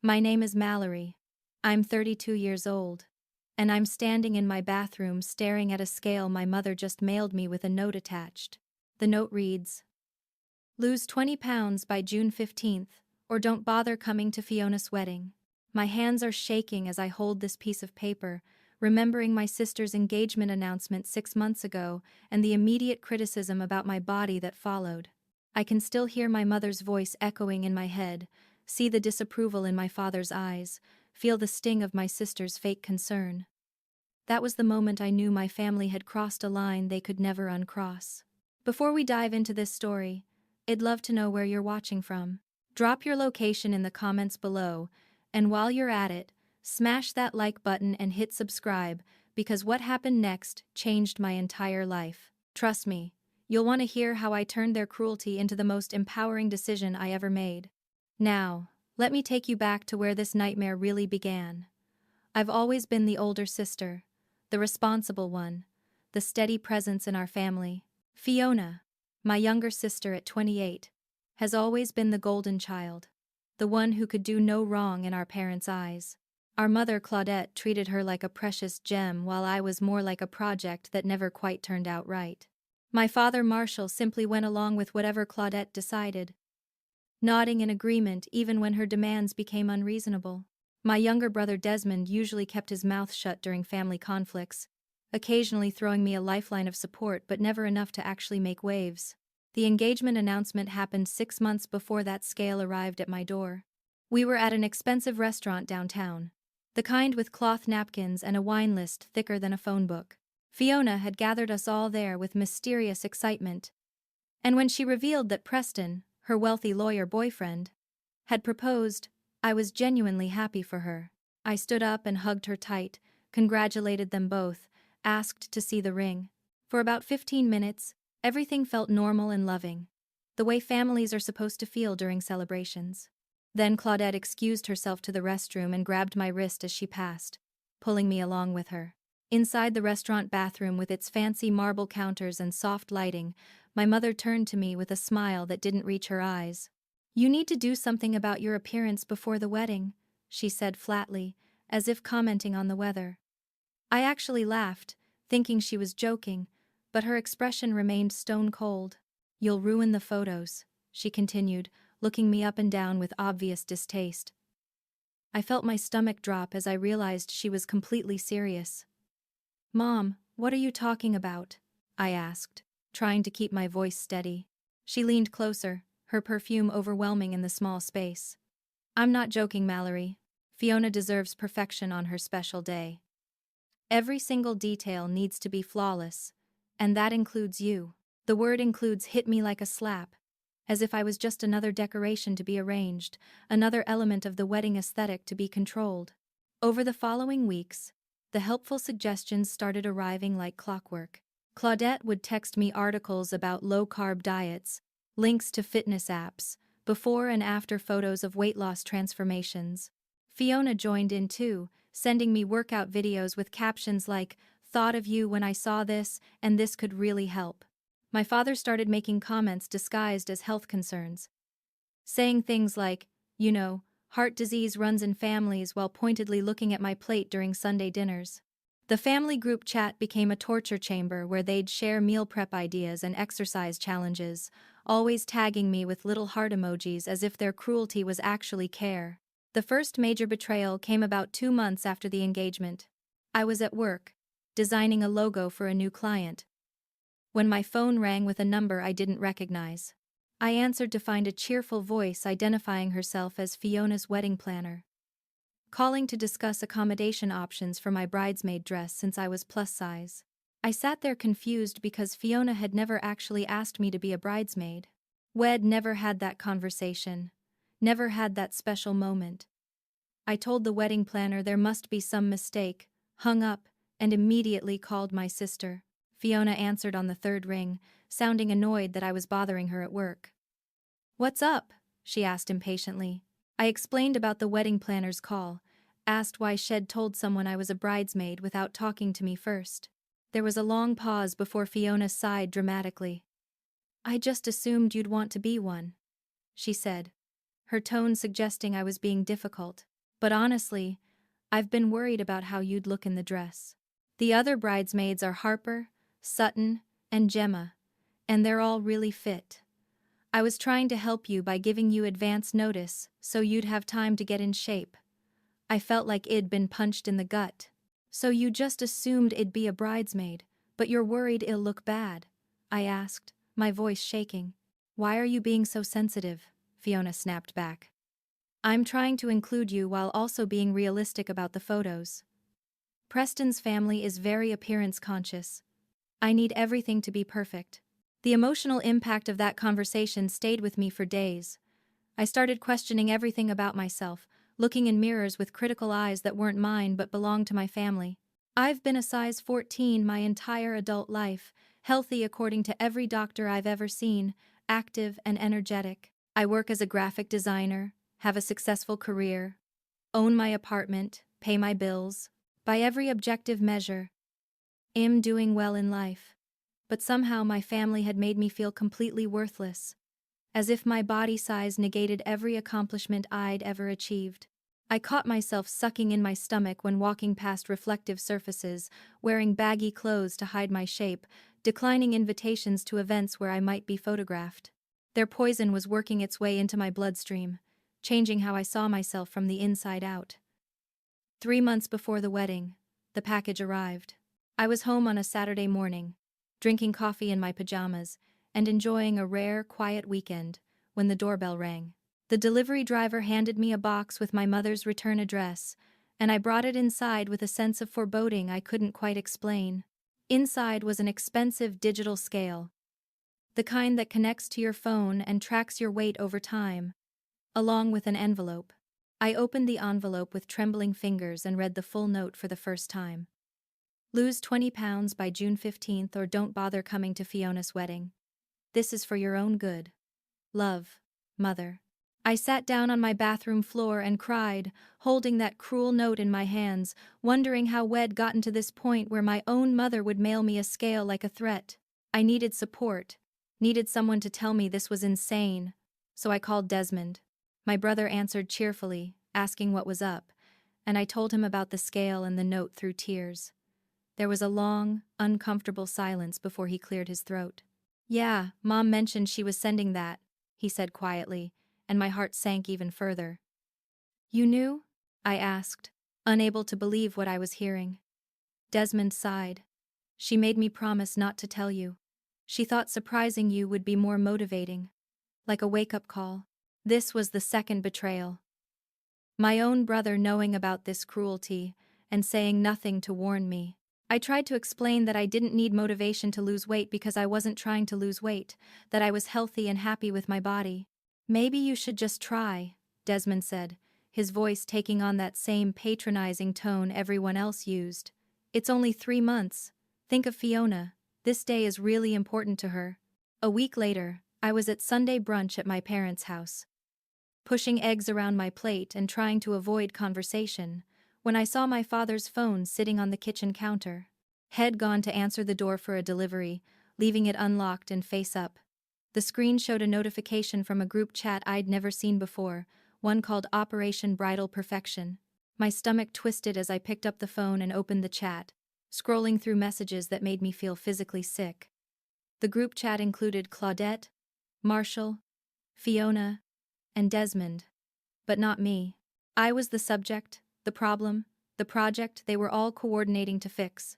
My name is Mallory. I'm 32 years old. And I'm standing in my bathroom staring at a scale my mother just mailed me with a note attached. The note reads, "Lose 20 pounds by June 15th, or don't bother coming to Fiona's wedding." My hands are shaking as I hold this piece of paper, remembering my sister's engagement announcement 6 months ago and the immediate criticism about my body that followed. I can still hear my mother's voice echoing in my head, see the disapproval in my father's eyes, feel the sting of my sister's fake concern. That was the moment I knew my family had crossed a line they could never uncross. Before we dive into this story, I'd love to know where you're watching from. Drop your location in the comments below, and while you're at it, smash that like button and hit subscribe, because what happened next changed my entire life. Trust me, you'll want to hear how I turned their cruelty into the most empowering decision I ever made. Now, let me take you back to where this nightmare really began. I've always been the older sister, the responsible one, the steady presence in our family. Fiona, my younger sister at 28, has always been the golden child, the one who could do no wrong in our parents' eyes. Our mother Claudette treated her like a precious gem, while I was more like a project that never quite turned out right. My father Marshall simply went along with whatever Claudette decided, nodding in agreement even when her demands became unreasonable. My younger brother Desmond usually kept his mouth shut during family conflicts, occasionally throwing me a lifeline of support but never enough to actually make waves. The engagement announcement happened 6 months before that scale arrived at my door. We were at an expensive restaurant downtown, the kind with cloth napkins and a wine list thicker than a phone book. Fiona had gathered us all there with mysterious excitement, and when she revealed that Preston, her wealthy lawyer boyfriend, had proposed, I was genuinely happy for her. I stood up and hugged her tight, congratulated them both, asked to see the ring. For about 15 minutes, everything felt normal and loving, the way families are supposed to feel during celebrations. Then Claudette excused herself to the restroom and grabbed my wrist as she passed, pulling me along with her. Inside the restaurant bathroom with its fancy marble counters and soft lighting, my mother turned to me with a smile that didn't reach her eyes. "You need to do something about your appearance before the wedding," she said flatly, as if commenting on the weather. I actually laughed, thinking she was joking, but her expression remained stone cold. "You'll ruin the photos," she continued, looking me up and down with obvious distaste. I felt my stomach drop as I realized she was completely serious. "Mom, what are you talking about?" I asked, trying to keep my voice steady. She leaned closer, her perfume overwhelming in the small space. "I'm not joking, Mallory. Fiona deserves perfection on her special day. Every single detail needs to be flawless, and that includes you." The word includes hit me like a slap, as if I was just another decoration to be arranged, another element of the wedding aesthetic to be controlled. Over the following weeks, the helpful suggestions started arriving like clockwork. Claudette would text me articles about low-carb diets, links to fitness apps, before and after photos of weight loss transformations. Fiona joined in too, sending me workout videos with captions like, "Thought of you when I saw this, and this could really help." My father started making comments disguised as health concerns, saying things like, "Heart disease runs in families," while pointedly looking at my plate during Sunday dinners. The family group chat became a torture chamber where they'd share meal prep ideas and exercise challenges, always tagging me with little heart emojis as if their cruelty was actually care. The first major betrayal came about 2 months after the engagement. I was at work, designing a logo for a new client, when my phone rang with a number I didn't recognize. I answered to find a cheerful voice identifying herself as Fiona's wedding planner, calling to discuss accommodation options for my bridesmaid dress since I was plus size. I sat there confused because Fiona had never actually asked me to be a bridesmaid. We'd never had that conversation, never had that special moment. I told the wedding planner there must be some mistake, hung up, and immediately called my sister. Fiona answered on the third ring, sounding annoyed that I was bothering her at work. "What's up?" she asked impatiently. I explained about the wedding planner's call, asked why she'd told someone I was a bridesmaid without talking to me first. There was a long pause before Fiona sighed dramatically. "I just assumed you'd want to be one," she said, her tone suggesting I was being difficult. But honestly, I've been worried about how you'd look in the dress. The other bridesmaids are Harper, Sutton, and Gemma, and they're all really fit. I was trying to help you by giving you advance notice so you'd have time to get in shape. I felt like it'd been punched in the gut. So you just assumed it'd be a bridesmaid, but you're worried it'll look bad? I asked, my voice shaking. Why are you being so sensitive? Fiona snapped back. I'm trying to include you while also being realistic about the photos. Preston's family is very appearance conscious. I need everything to be perfect. The emotional impact of that conversation stayed with me for days. I started questioning everything about myself, looking in mirrors with critical eyes that weren't mine but belonged to my family. I've been a size 14 my entire adult life, healthy according to every doctor I've ever seen, active and energetic. I work as a graphic designer, have a successful career, own my apartment, pay my bills. By every objective measure, am doing well in life. But somehow my family had made me feel completely worthless, as if my body size negated every accomplishment I'd ever achieved. I caught myself sucking in my stomach when walking past reflective surfaces, wearing baggy clothes to hide my shape, declining invitations to events where I might be photographed. Their poison was working its way into my bloodstream, changing how I saw myself from the inside out. 3 months before the wedding, the package arrived. I was home on a Saturday morning, drinking coffee in my pajamas, and enjoying a rare, quiet weekend, when the doorbell rang. The delivery driver handed me a box with my mother's return address, and I brought it inside with a sense of foreboding I couldn't quite explain. Inside was an expensive digital scale, the kind that connects to your phone and tracks your weight over time, along with an envelope. I opened the envelope with trembling fingers and read the full note for the first time. Lose 20 pounds by June 15th or don't bother coming to Fiona's wedding. This is for your own good. Love, Mother. I sat down on my bathroom floor and cried, holding that cruel note in my hands, wondering how we'd gotten to this point where my own mother would mail me a scale like a threat. I needed support, needed someone to tell me this was insane, so I called Desmond. My brother answered cheerfully, asking what was up, and I told him about the scale and the note through tears. There was a long, uncomfortable silence before he cleared his throat. Yeah, Mom mentioned she was sending that, he said quietly, and my heart sank even further. You knew? I asked, unable to believe what I was hearing. Desmond sighed. She made me promise not to tell you. She thought surprising you would be more motivating. Like a wake-up call. This was the second betrayal. My own brother knowing about this cruelty, and saying nothing to warn me. I tried to explain that I didn't need motivation to lose weight because I wasn't trying to lose weight, that I was healthy and happy with my body. Maybe you should just try, Desmond said, his voice taking on that same patronizing tone everyone else used. It's only 3 months. Think of Fiona. This day is really important to her. A week later, I was at Sunday brunch at my parents' house, pushing eggs around my plate and trying to avoid conversation, when I saw my father's phone sitting on the kitchen counter. He'd gone to answer the door for a delivery, leaving it unlocked and face up. The screen showed a notification from a group chat I'd never seen before, one called Operation Bridal Perfection. My stomach twisted as I picked up the phone and opened the chat, scrolling through messages that made me feel physically sick. The group chat included Claudette, Marshall, Fiona, and Desmond. But not me. I was the subject, the problem, the project they were all coordinating to fix.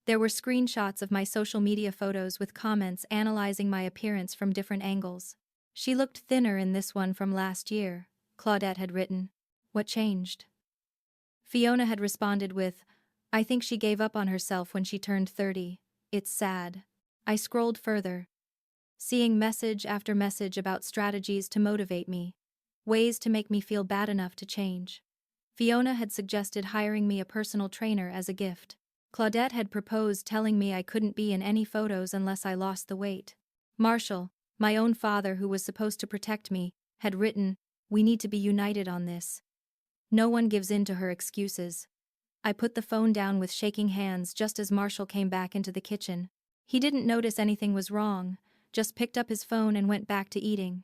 There were screenshots of my social media photos with comments analyzing my appearance from different angles. She looked thinner in this one from last year, Claudette had written. What changed? Fiona had responded with, I think she gave up on herself when she turned 30. It's sad. I scrolled further, seeing message after message about strategies to motivate me, ways to make me feel bad enough to change. Fiona had suggested hiring me a personal trainer as a gift. Claudette had proposed telling me I couldn't be in any photos unless I lost the weight. Marshall, my own father who was supposed to protect me, had written, we need to be united on this. No one gives in to her excuses. I put the phone down with shaking hands just as Marshall came back into the kitchen. He didn't notice anything was wrong, just picked up his phone and went back to eating.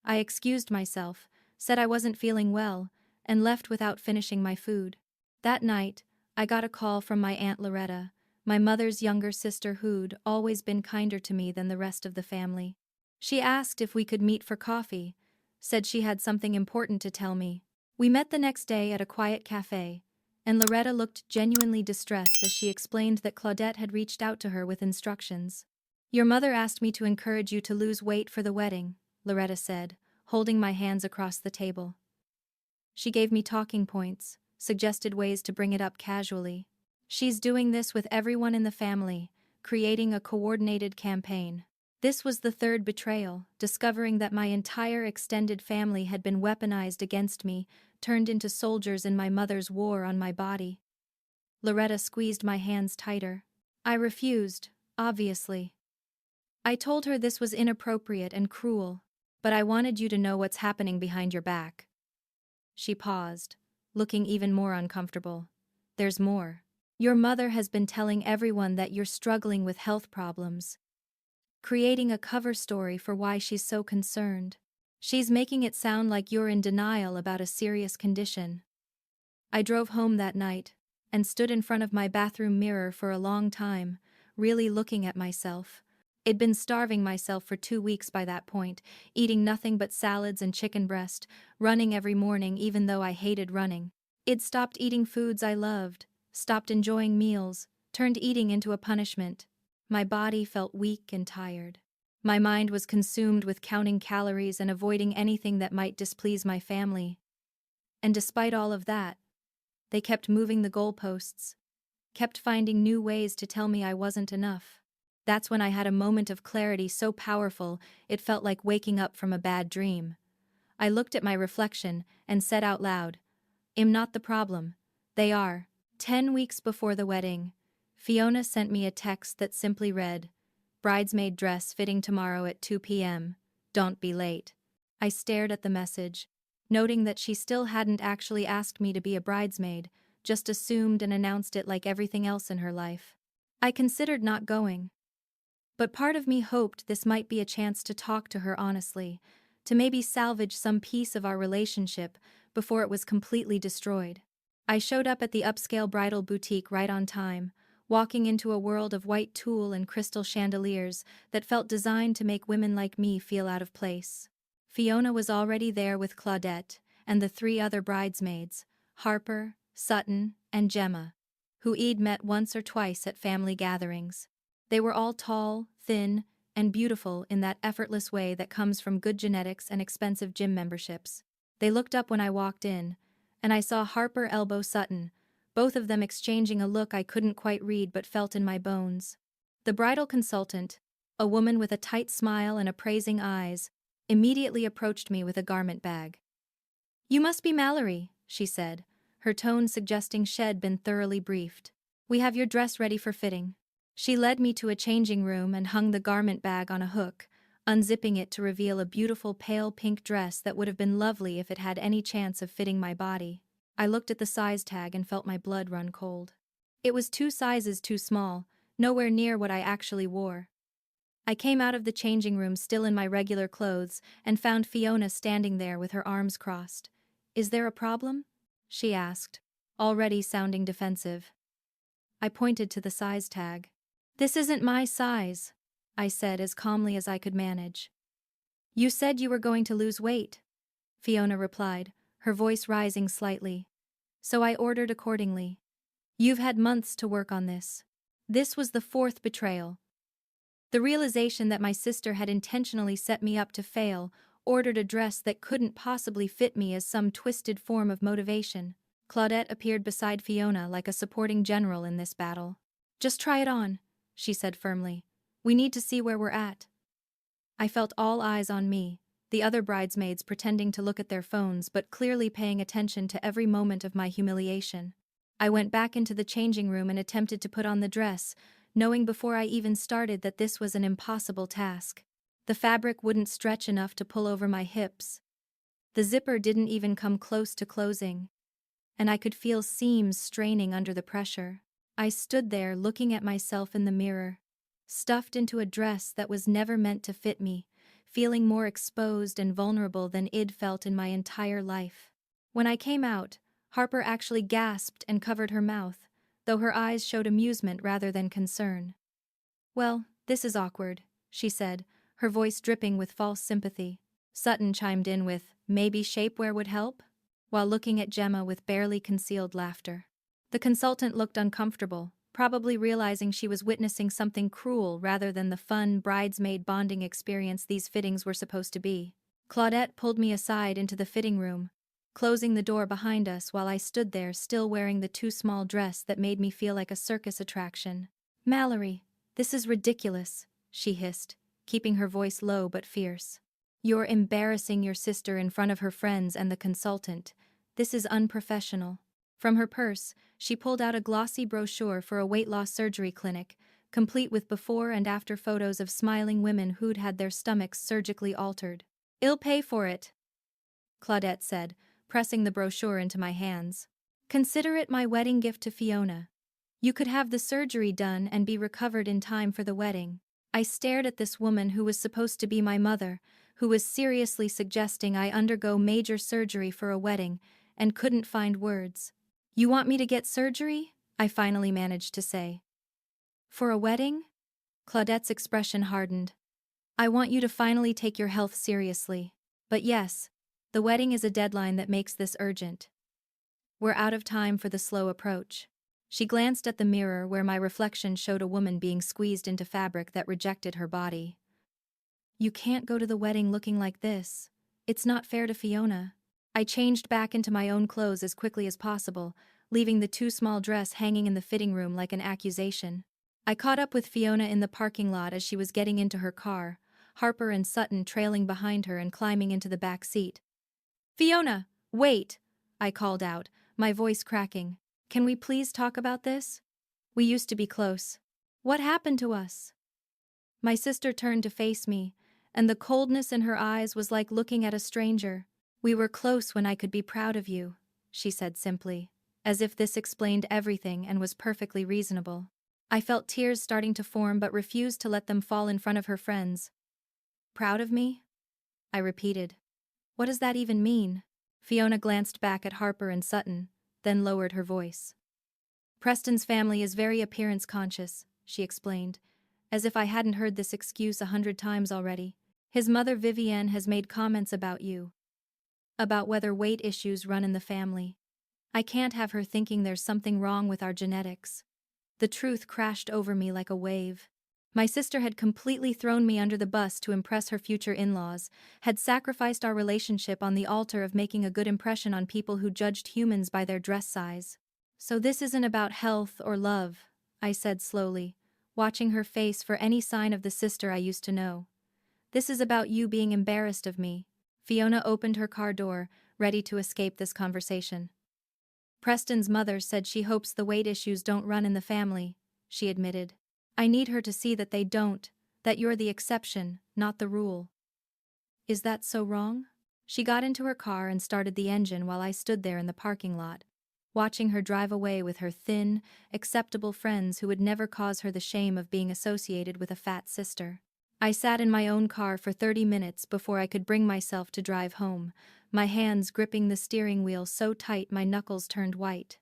I excused myself, said I wasn't feeling well, and left without finishing my food. That night, I got a call from my Aunt Loretta, my mother's younger sister who'd always been kinder to me than the rest of the family. She asked if we could meet for coffee, said she had something important to tell me. We met the next day at a quiet cafe, and Loretta looked genuinely distressed as she explained that Claudette had reached out to her with instructions. "Your mother asked me to encourage you to lose weight for the wedding," Loretta said, holding my hands across the table. She gave me talking points, suggested ways to bring it up casually. "She's doing this with everyone in the family, creating a coordinated campaign." This was the third betrayal, discovering that my entire extended family had been weaponized against me, turned into soldiers in my mother's war on my body. Loretta squeezed my hands tighter. I refused, obviously. I told her this was inappropriate and cruel, but I wanted you to know what's happening behind your back. She paused, looking even more uncomfortable. "There's more. Your mother has been telling everyone that you're struggling with health problems, creating a cover story for why she's so concerned. She's making it sound like you're in denial about a serious condition." I drove home that night and stood in front of my bathroom mirror for a long time, really looking at myself. I'd been starving myself for 2 weeks by that point, eating nothing but salads and chicken breast, running every morning even though I hated running. I'd stopped eating foods I loved, stopped enjoying meals, turned eating into a punishment. My body felt weak and tired. My mind was consumed with counting calories and avoiding anything that might displease my family. And despite all of that, they kept moving the goalposts, kept finding new ways to tell me I wasn't enough. That's when I had a moment of clarity so powerful it felt like waking up from a bad dream. I looked at my reflection and said out loud, "I'm not the problem. They are." 10 weeks before the wedding, Fiona sent me a text that simply read, "Bridesmaid dress fitting tomorrow at 2 p.m. Don't be late." I stared at the message, noting that she still hadn't actually asked me to be a bridesmaid, just assumed and announced it like everything else in her life. I considered not going. But part of me hoped this might be a chance to talk to her honestly, to maybe salvage some piece of our relationship before it was completely destroyed. I showed up at the upscale bridal boutique right on time, walking into a world of white tulle and crystal chandeliers that felt designed to make women like me feel out of place. Fiona was already there with Claudette and the 3 other bridesmaids, Harper, Sutton, and Gemma, who I'd met once or twice at family gatherings. They were all tall, thin, and beautiful in that effortless way that comes from good genetics and expensive gym memberships. They looked up when I walked in, and I saw Harper elbow Sutton, both of them exchanging a look I couldn't quite read but felt in my bones. The bridal consultant, a woman with a tight smile and appraising eyes, immediately approached me with a garment bag. "You must be Mallory," she said, her tone suggesting she'd been thoroughly briefed. "We have your dress ready for fitting." She led me to a changing room and hung the garment bag on a hook, unzipping it to reveal a beautiful pale pink dress that would have been lovely if it had any chance of fitting my body. I looked at the size tag and felt my blood run cold. It was 2 sizes too small, nowhere near what I actually wore. I came out of the changing room still in my regular clothes and found Fiona standing there with her arms crossed. "Is there a problem?" she asked, already sounding defensive. I pointed to the size tag. "This isn't my size," I said as calmly as I could manage. "You said you were going to lose weight," Fiona replied, her voice rising slightly. "So I ordered accordingly. You've had months to work on this." This was the 4th betrayal. The realization that my sister had intentionally set me up to fail, ordered a dress that couldn't possibly fit me as some twisted form of motivation. Claudette appeared beside Fiona like a supporting general in this battle. "Just try it on," she said firmly. "We need to see where we're at." I felt all eyes on me, the other bridesmaids pretending to look at their phones but clearly paying attention to every moment of my humiliation. I went back into the changing room and attempted to put on the dress, knowing before I even started that this was an impossible task. The fabric wouldn't stretch enough to pull over my hips. The zipper didn't even come close to closing, and I could feel seams straining under the pressure. I stood there looking at myself in the mirror, stuffed into a dress that was never meant to fit me, feeling more exposed and vulnerable than I'd felt in my entire life. When I came out, Harper actually gasped and covered her mouth, though her eyes showed amusement rather than concern. "Well, this is awkward," she said, her voice dripping with false sympathy. Sutton chimed in with, "Maybe shapewear would help?" while looking at Gemma with barely concealed laughter. The consultant looked uncomfortable, probably realizing she was witnessing something cruel rather than the fun bridesmaid bonding experience these fittings were supposed to be. Claudette pulled me aside into the fitting room, closing the door behind us while I stood there still wearing the too small dress that made me feel like a circus attraction. "Mallory, this is ridiculous," she hissed, keeping her voice low but fierce. "You're embarrassing your sister in front of her friends and the consultant. This is unprofessional." From her purse, she pulled out a glossy brochure for a weight loss surgery clinic, complete with before and after photos of smiling women who'd had their stomachs surgically altered. "I'll pay for it," Claudette said, pressing the brochure into my hands. "Consider it my wedding gift to Fiona. You could have the surgery done and be recovered in time for the wedding." I stared at this woman who was supposed to be my mother, who was seriously suggesting I undergo major surgery for a wedding, and couldn't find words. "You want me to get surgery?" I finally managed to say. "For a wedding?" Claudette's expression hardened. "I want you to finally take your health seriously. But yes, the wedding is a deadline that makes this urgent. We're out of time for the slow approach." She glanced at the mirror where my reflection showed a woman being squeezed into fabric that rejected her body. "You can't go to the wedding looking like this. It's not fair to Fiona." I changed back into my own clothes as quickly as possible, leaving the too small dress hanging in the fitting room like an accusation. I caught up with Fiona in the parking lot as she was getting into her car, Harper and Sutton trailing behind her and climbing into the back seat. "Fiona, wait!" I called out, my voice cracking. "Can we please talk about this? We used to be close. What happened to us?" My sister turned to face me, and the coldness in her eyes was like looking at a stranger. "We were close when I could be proud of you," she said simply, as if this explained everything and was perfectly reasonable. I felt tears starting to form but refused to let them fall in front of her friends. "Proud of me?" I repeated. "What does that even mean?" Fiona glanced back at Harper and Sutton, then lowered her voice. "Preston's family is very appearance conscious," she explained, as if I hadn't heard this excuse 100 times already. "His mother Vivienne has made comments about you. About whether weight issues run in the family. I can't have her thinking there's something wrong with our genetics." The truth crashed over me like a wave. My sister had completely thrown me under the bus to impress her future in-laws, had sacrificed our relationship on the altar of making a good impression on people who judged humans by their dress size. "So this isn't about health or love," I said slowly, watching her face for any sign of the sister I used to know. "This is about you being embarrassed of me." Fiona opened her car door, ready to escape this conversation. "Preston's mother said she hopes the weight issues don't run in the family," she admitted. "I need her to see that they don't, that you're the exception, not the rule." "Is that so wrong?" She got into her car and started the engine while I stood there in the parking lot, watching her drive away with her thin, acceptable friends who would never cause her the shame of being associated with a fat sister. I sat in my own car for 30 minutes before I could bring myself to drive home, my hands gripping the steering wheel so tight my knuckles turned white.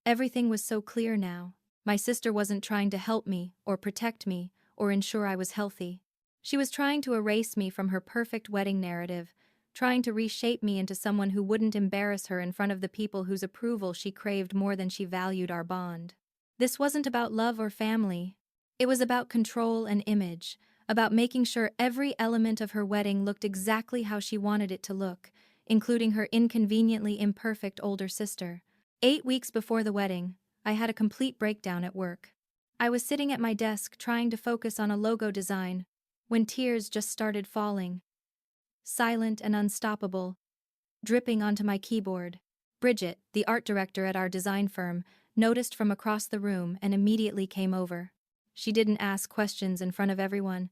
Everything was so clear now. My sister wasn't trying to help me, or protect me, or ensure I was healthy. She was trying to erase me from her perfect wedding narrative, trying to reshape me into someone who wouldn't embarrass her in front of the people whose approval she craved more than she valued our bond. This wasn't about love or family. It was about control and image, about making sure every element of her wedding looked exactly how she wanted it to look, including her inconveniently imperfect older sister. 8 weeks before the wedding, I had a complete breakdown at work. I was sitting at my desk trying to focus on a logo design, when tears just started falling. Silent and unstoppable, dripping onto my keyboard. Bridget, the art director at our design firm, noticed from across the room and immediately came over. She didn't ask questions in front of everyone,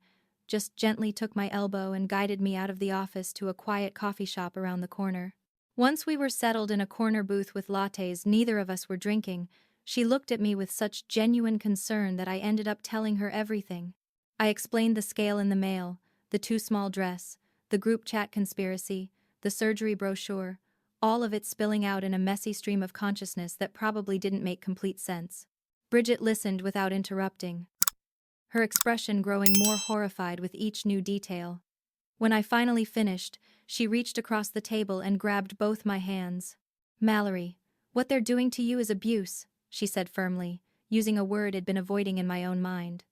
just gently took my elbow and guided me out of the office to a quiet coffee shop around the corner. Once we were settled in a corner booth with lattes neither of us were drinking, she looked at me with such genuine concern that I ended up telling her everything. I explained the scale in the mail, the too small dress, the group chat conspiracy, the surgery brochure, all of it spilling out in a messy stream of consciousness that probably didn't make complete sense. Bridget listened without interrupting, her expression growing more horrified with each new detail. When I finally finished, she reached across the table and grabbed both my hands. "Mallory, what they're doing to you is abuse," she said firmly, using a word I'd been avoiding in my own mind.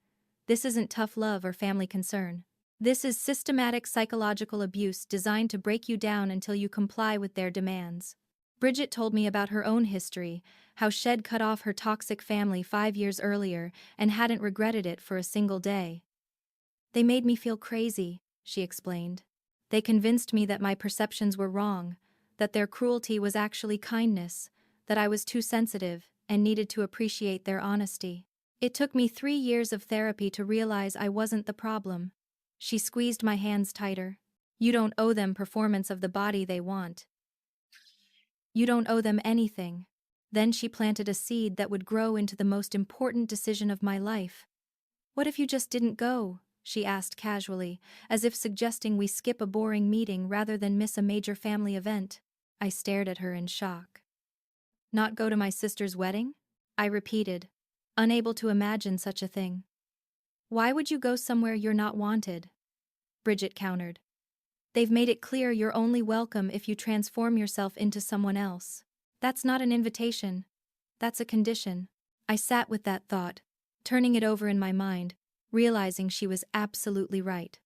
"This isn't tough love or family concern. This is systematic psychological abuse designed to break you down until you comply with their demands." Bridget told me about her own history, how she'd cut off her toxic family 5 years earlier and hadn't regretted it for a single day. "They made me feel crazy," she explained. "They convinced me that my perceptions were wrong, that their cruelty was actually kindness, that I was too sensitive and needed to appreciate their honesty. It took me 3 years of therapy to realize I wasn't the problem." She squeezed my hands tighter. "You don't owe them performance of the body they want. You don't owe them anything." Then she planted a seed that would grow into the most important decision of my life. "What if you just didn't go?" she asked casually, as if suggesting we skip a boring meeting rather than miss a major family event. I stared at her in shock. "Not go to my sister's wedding?" I repeated, unable to imagine such a thing. "Why would you go somewhere you're not wanted?" Bridget countered. "They've made it clear you're only welcome if you transform yourself into someone else. That's not an invitation. That's a condition." I sat with that thought, turning it over in my mind, realizing she was absolutely right.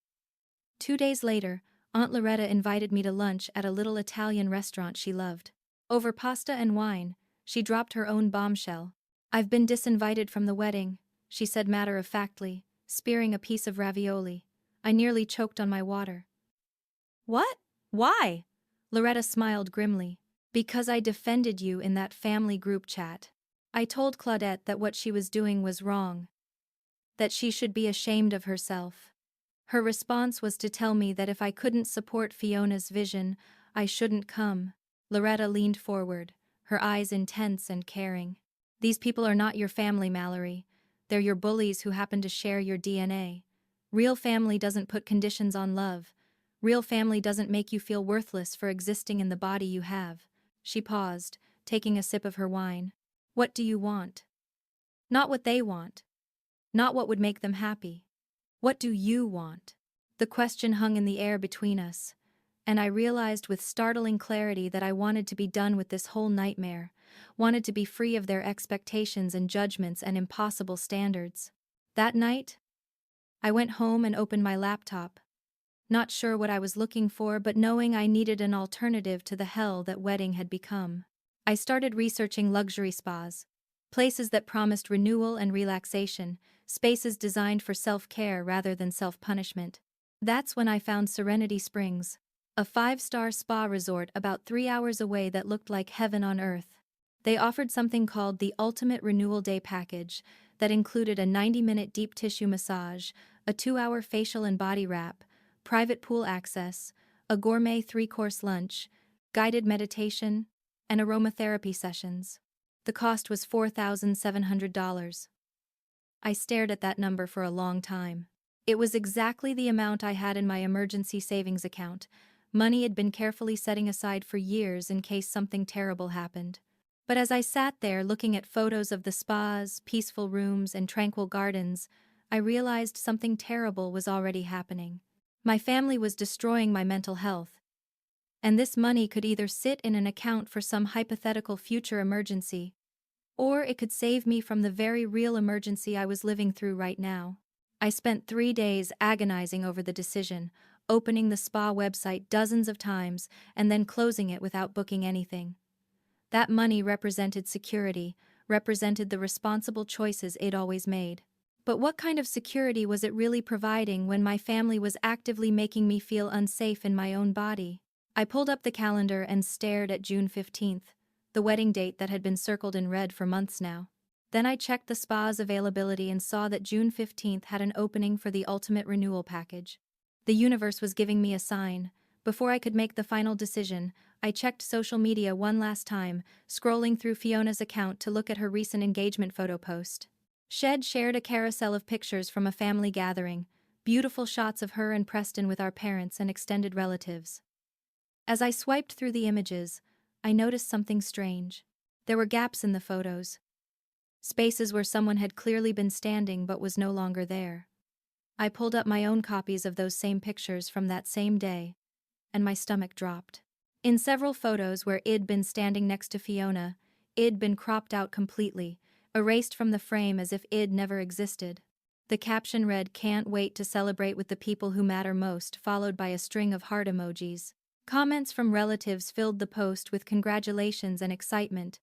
2 days later, Aunt Loretta invited me to lunch at a little Italian restaurant she loved. Over pasta and wine, she dropped her own bombshell. "I've been disinvited from the wedding," she said matter-of-factly, spearing a piece of ravioli. I nearly choked on my water. "What? Why?" Loretta smiled grimly. "Because I defended you in that family group chat. I told Claudette that what she was doing was wrong, that she should be ashamed of herself. Her response was to tell me that if I couldn't support Fiona's vision, I shouldn't come." Loretta leaned forward, her eyes intense and caring. "These people are not your family, Mallory. They're your bullies who happen to share your DNA. Real family doesn't put conditions on love. Real family doesn't make you feel worthless for existing in the body you have." She paused, taking a sip of her wine. "What do you want? Not what they want. Not what would make them happy. What do you want?" The question hung in the air between us, and I realized with startling clarity that I wanted to be done with this whole nightmare, wanted to be free of their expectations and judgments and impossible standards. That night, I went home and opened my laptop, not sure what I was looking for but knowing I needed an alternative to the hell that wedding had become. I started researching luxury spas, places that promised renewal and relaxation, spaces designed for self-care rather than self-punishment. That's when I found Serenity Springs, a 5-star spa resort about 3 hours away that looked like heaven on earth. They offered something called the Ultimate Renewal Day Package that included a 90-minute deep tissue massage, a 2-hour facial and body wrap, private pool access, a gourmet 3-course lunch, guided meditation, and aromatherapy sessions. The cost was $4,700. I stared at that number for a long time. It was exactly the amount I had in my emergency savings account, money had been carefully setting aside for years in case something terrible happened. But as I sat there looking at photos of the spas, peaceful rooms, and tranquil gardens, I realized something terrible was already happening. My family was destroying my mental health, and this money could either sit in an account for some hypothetical future emergency, or it could save me from the very real emergency I was living through right now. I spent 3 days agonizing over the decision, opening the spa website dozens of times and then closing it without booking anything. That money represented security, represented the responsible choices I'd always made. But what kind of security was it really providing when my family was actively making me feel unsafe in my own body? I pulled up the calendar and stared at June 15th, the wedding date that had been circled in red for months now. Then I checked the spa's availability and saw that June 15th had an opening for the Ultimate Renewal Package. The universe was giving me a sign. Before I could make the final decision, I checked social media one last time, scrolling through Fiona's account to look at her recent engagement photo post. She'd shared a carousel of pictures from a family gathering, beautiful shots of her and Preston with our parents and extended relatives. As I swiped through the images, I noticed something strange. There were gaps in the photos, spaces where someone had clearly been standing but was no longer there. I pulled up my own copies of those same pictures from that same day, and my stomach dropped. In several photos where I'd been standing next to Fiona, I'd been cropped out completely, erased from the frame as if I'd never existed. The caption read, "Can't wait to celebrate with the people who matter most," followed by a string of heart emojis. Comments from relatives filled the post with congratulations and excitement,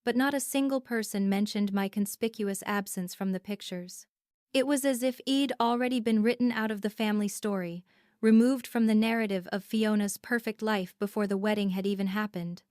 but not a single person mentioned my conspicuous absence from the pictures. It was as if I'd already been written out of the family story, removed from the narrative of Fiona's perfect life before the wedding had even happened.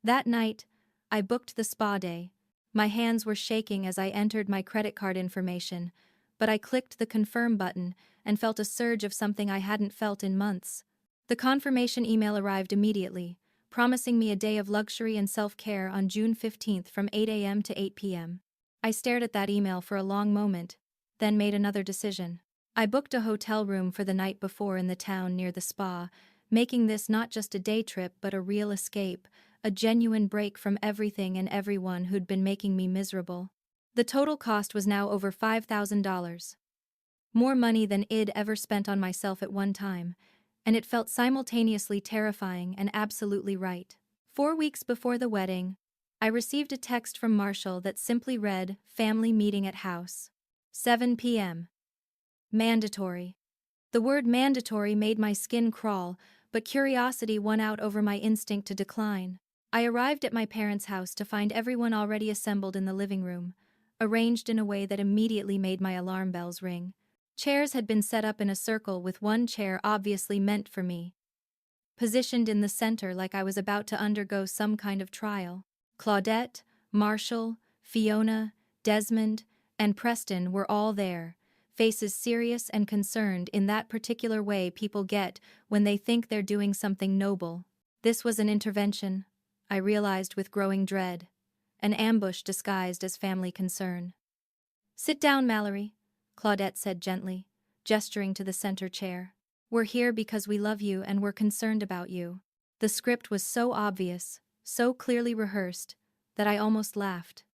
That night, I booked the spa day. My hands were shaking as I entered my credit card information, but I clicked the confirm button and felt a surge of something I hadn't felt in months. The confirmation email arrived immediately, promising me a day of luxury and self-care on June 15th from 8 a.m. to 8 p.m. I stared at that email for a long moment, then made another decision. I booked a hotel room for the night before in the town near the spa, making this not just a day trip but a real escape, a genuine break from everything and everyone who'd been making me miserable. The total cost was now over $5,000. More money than I'd ever spent on myself at one time, and it felt simultaneously terrifying and absolutely right. 4 weeks before the wedding, I received a text from Marshall that simply read, "Family meeting at house. 7 p.m. Mandatory." The word mandatory made my skin crawl, but curiosity won out over my instinct to decline. I arrived at my parents' house to find everyone already assembled in the living room, arranged in a way that immediately made my alarm bells ring. Chairs had been set up in a circle with one chair obviously meant for me, positioned in the center like I was about to undergo some kind of trial. Claudette, Marshall, Fiona, Desmond, and Preston were all there, faces serious and concerned in that particular way people get when they think they're doing something noble. This was an intervention, I realized with growing dread, an ambush disguised as family concern. "Sit down, Mallory," Claudette said gently, gesturing to the center chair. "We're here because we love you and we're concerned about you." The script was so obvious, so clearly rehearsed, that I almost laughed.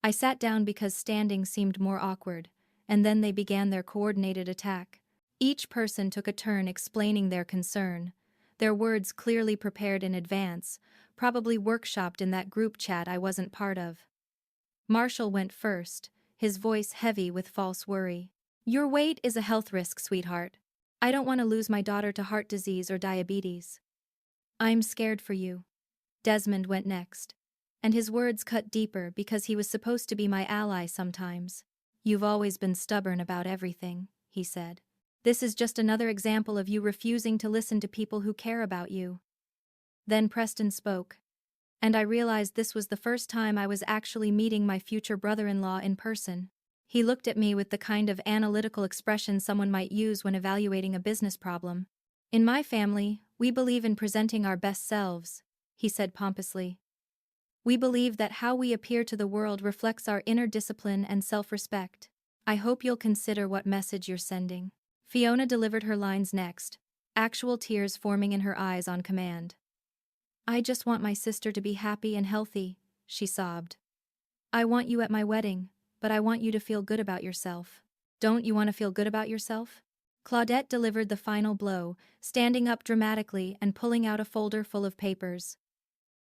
I sat down because standing seemed more awkward, and then they began their coordinated attack. Each person took a turn explaining their concern, their words clearly prepared in advance, probably workshopped in that group chat I wasn't part of. Marshall went first, his voice heavy with false worry. "Your weight is a health risk, sweetheart. I don't want to lose my daughter to heart disease or diabetes." "I'm scared for you." Desmond went next, and his words cut deeper because he was supposed to be my ally sometimes. "You've always been stubborn about everything," he said. "This is just another example of you refusing to listen to people who care about you." Then Preston spoke, and I realized this was the first time I was actually meeting my future brother-in-law in person. He looked at me with the kind of analytical expression someone might use when evaluating a business problem. "In my family, we believe in presenting our best selves," he said pompously. "We believe that how we appear to the world reflects our inner discipline and self-respect. I hope you'll consider what message you're sending." Fiona delivered her lines next, actual tears forming in her eyes on command. "I just want my sister to be happy and healthy," she sobbed. "I want you at my wedding, but I want you to feel good about yourself." "Don't you want to feel good about yourself?" Claudette delivered the final blow, standing up dramatically and pulling out a folder full of papers.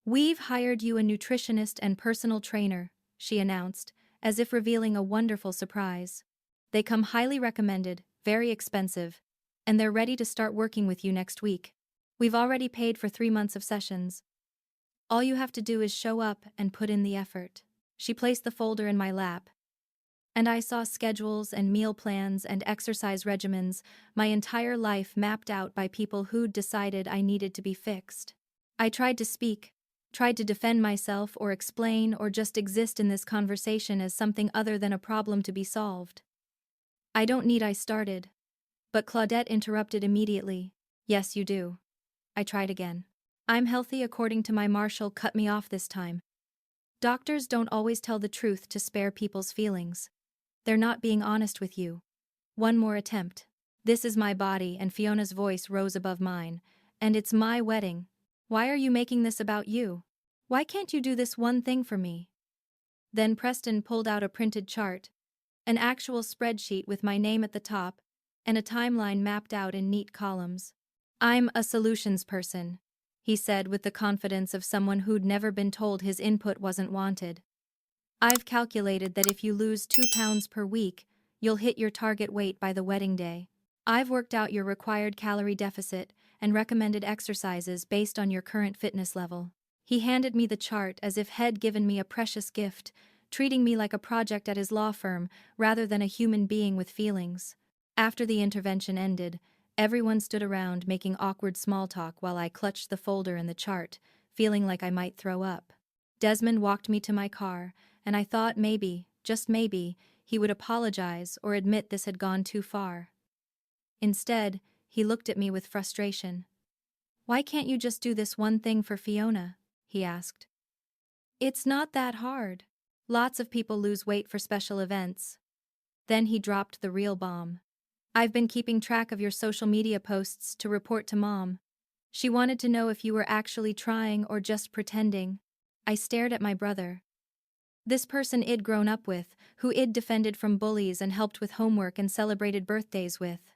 "We've hired you a nutritionist and personal trainer," she announced, as if revealing a wonderful surprise. "They come highly recommended, very expensive, and they're ready to start working with you next week. We've already paid for 3 months of sessions. All you have to do is show up and put in the effort." She placed the folder in my lap, and I saw schedules and meal plans and exercise regimens, my entire life mapped out by people who'd decided I needed to be fixed. I tried to speak, tried to defend myself or explain or just exist in this conversation as something other than a problem to be solved. I started. But Claudette interrupted immediately. "Yes, you do." I tried again. "I'm healthy according to my Marshall cut me off this time. Doctors don't always tell the truth to spare people's feelings. They're not being honest with you." One more attempt. "This is my body," and Fiona's voice rose above mine, "and it's my wedding. Why are you making this about you? Why can't you do this one thing for me? Then Preston pulled out a printed chart, an actual spreadsheet with my name at the top, and a timeline mapped out in neat columns. I'm a solutions person, he said with the confidence of someone who'd never been told his input wasn't wanted. I've calculated that if you lose 2 pounds per week, you'll hit your target weight by the wedding day. I've worked out your required calorie deficit and recommended exercises based on your current fitness level. He handed me the chart as if he'd given me a precious gift, treating me like a project at his law firm rather than a human being with feelings. After the intervention ended, everyone stood around making awkward small talk while I clutched the folder and the chart, feeling like I might throw up. Desmond walked me to my car, and I thought maybe, just maybe, he would apologize or admit this had gone too far. Instead, he looked at me with frustration. "Why can't you just do this one thing for Fiona?" he asked. "It's not that hard. Lots of people lose weight for special events." Then he dropped the real bomb. "I've been keeping track of your social media posts to report to Mom. She wanted to know if you were actually trying or just pretending." I stared at my brother. This person I'd grown up with, who I'd defended from bullies and helped with homework and celebrated birthdays with.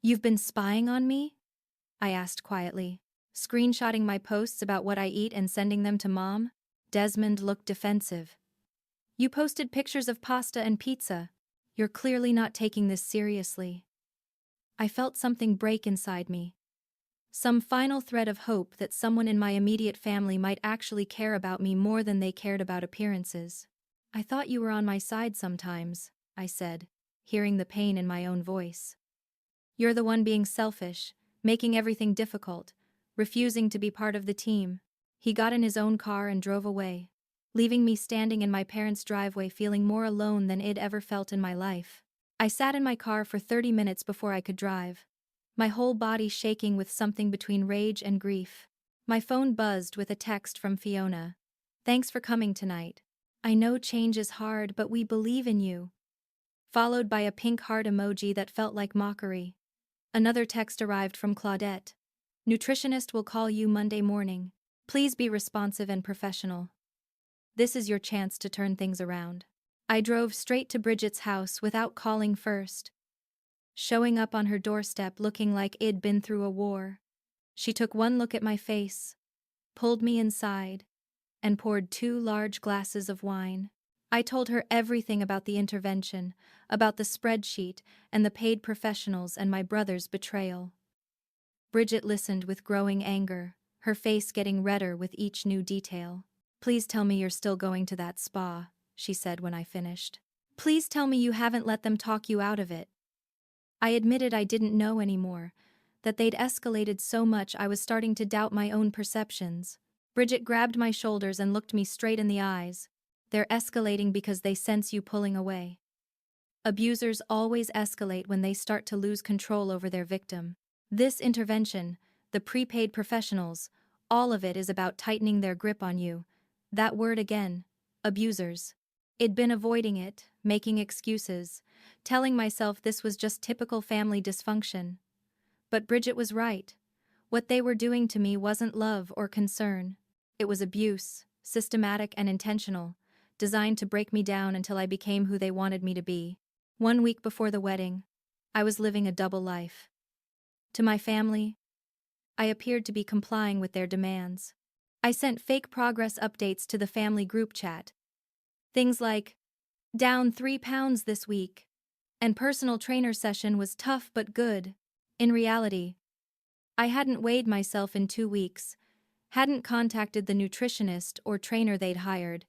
"You've been spying on me?" I asked quietly. "Screenshotting my posts about what I eat and sending them to Mom?" Desmond looked defensive. "You posted pictures of pasta and pizza. You're clearly not taking this seriously." I felt something break inside me. Some final thread of hope that someone in my immediate family might actually care about me more than they cared about appearances. "I thought you were on my side sometimes," I said, hearing the pain in my own voice. "You're the one being selfish, making everything difficult, refusing to be part of the team." He got in his own car and drove away, leaving me standing in my parents' driveway feeling more alone than I'd ever felt in my life. I sat in my car for 30 minutes before I could drive, my whole body shaking with something between rage and grief. My phone buzzed with a text from Fiona. "Thanks for coming tonight. I know change is hard, but we believe in you." Followed by a pink heart emoji that felt like mockery. Another text arrived from Claudette. "Nutritionist will call you Monday morning. Please be responsive and professional. This is your chance to turn things around." I drove straight to Bridget's house without calling first, showing up on her doorstep looking like I'd been through a war. She took one look at my face, pulled me inside, and poured 2 large glasses of wine. I told her everything about the intervention, about the spreadsheet and the paid professionals and my brother's betrayal. Bridget listened with growing anger, her face getting redder with each new detail. "Please tell me you're still going to that spa," she said when I finished. "Please tell me you haven't let them talk you out of it." I admitted I didn't know anymore, that they'd escalated so much I was starting to doubt my own perceptions. Bridget grabbed my shoulders and looked me straight in the eyes. "They're escalating because they sense you pulling away. Abusers always escalate when they start to lose control over their victim. This intervention, the prepaid professionals, all of it is about tightening their grip on you." That word again, abusers. I'd been avoiding it, making excuses, telling myself this was just typical family dysfunction. But Bridget was right. What they were doing to me wasn't love or concern. It was abuse, systematic and intentional, designed to break me down until I became who they wanted me to be. 1 week before the wedding, I was living a double life. To my family, I appeared to be complying with their demands. I sent fake progress updates to the family group chat. Things like, "Down 3 pounds this week," and "personal trainer session was tough but good." In reality, I hadn't weighed myself in 2 weeks, hadn't contacted the nutritionist or trainer they'd hired,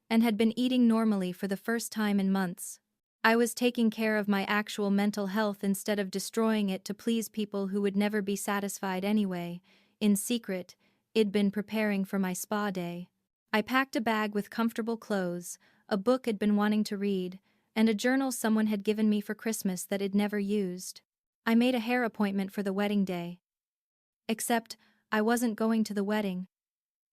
and had been eating normally for the first time in months. I was taking care of my actual mental health instead of destroying it to please people who would never be satisfied anyway. In secret, I'd been preparing for my spa day. I packed a bag with comfortable clothes, a book I'd been wanting to read, and a journal someone had given me for Christmas that I'd never used. I made a hair appointment for the wedding day. Except, I wasn't going to the wedding.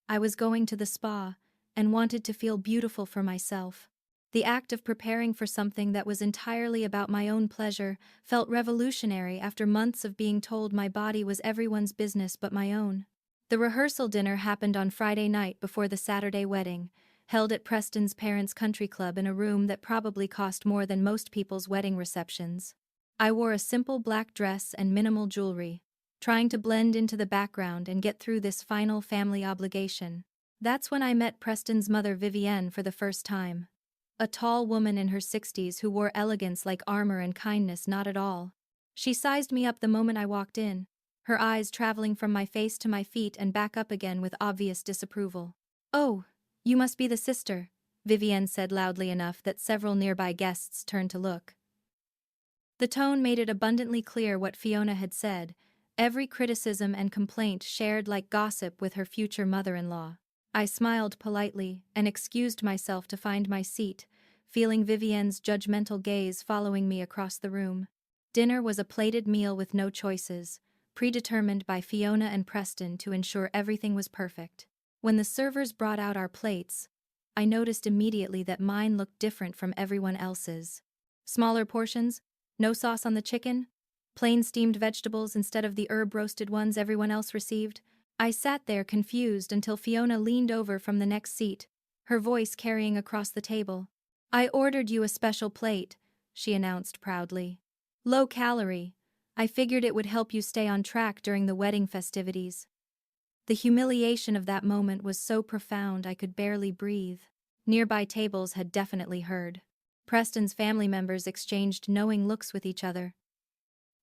I was going to the spa, and wanted to feel beautiful for myself. The act of preparing for something that was entirely about my own pleasure felt revolutionary after months of being told my body was everyone's business but my own. The rehearsal dinner happened on Friday night before the Saturday wedding, held at Preston's parents' country club in a room that probably cost more than most people's wedding receptions. I wore a simple black dress and minimal jewelry, trying to blend into the background and get through this final family obligation. That's when I met Preston's mother Vivienne for the first time. A tall woman in her 60s who wore elegance like armor and kindness not at all. She sized me up the moment I walked in, her eyes traveling from my face to my feet and back up again with obvious disapproval. "Oh, you must be the sister," Vivienne said loudly enough that several nearby guests turned to look. The tone made it abundantly clear what Fiona had said, every criticism and complaint shared like gossip with her future mother-in-law. I smiled politely and excused myself to find my seat, feeling Vivienne's judgmental gaze following me across the room. Dinner was a plated meal with no choices, predetermined by Fiona and Preston to ensure everything was perfect. When the servers brought out our plates, I noticed immediately that mine looked different from everyone else's. Smaller portions, no sauce on the chicken, plain steamed vegetables instead of the herb-roasted ones everyone else received. I sat there confused until Fiona leaned over from the next seat, her voice carrying across the table. "I ordered you a special plate," she announced proudly. "Low calorie. I figured it would help you stay on track during the wedding festivities." The humiliation of that moment was so profound I could barely breathe. Nearby tables had definitely heard. Preston's family members exchanged knowing looks with each other.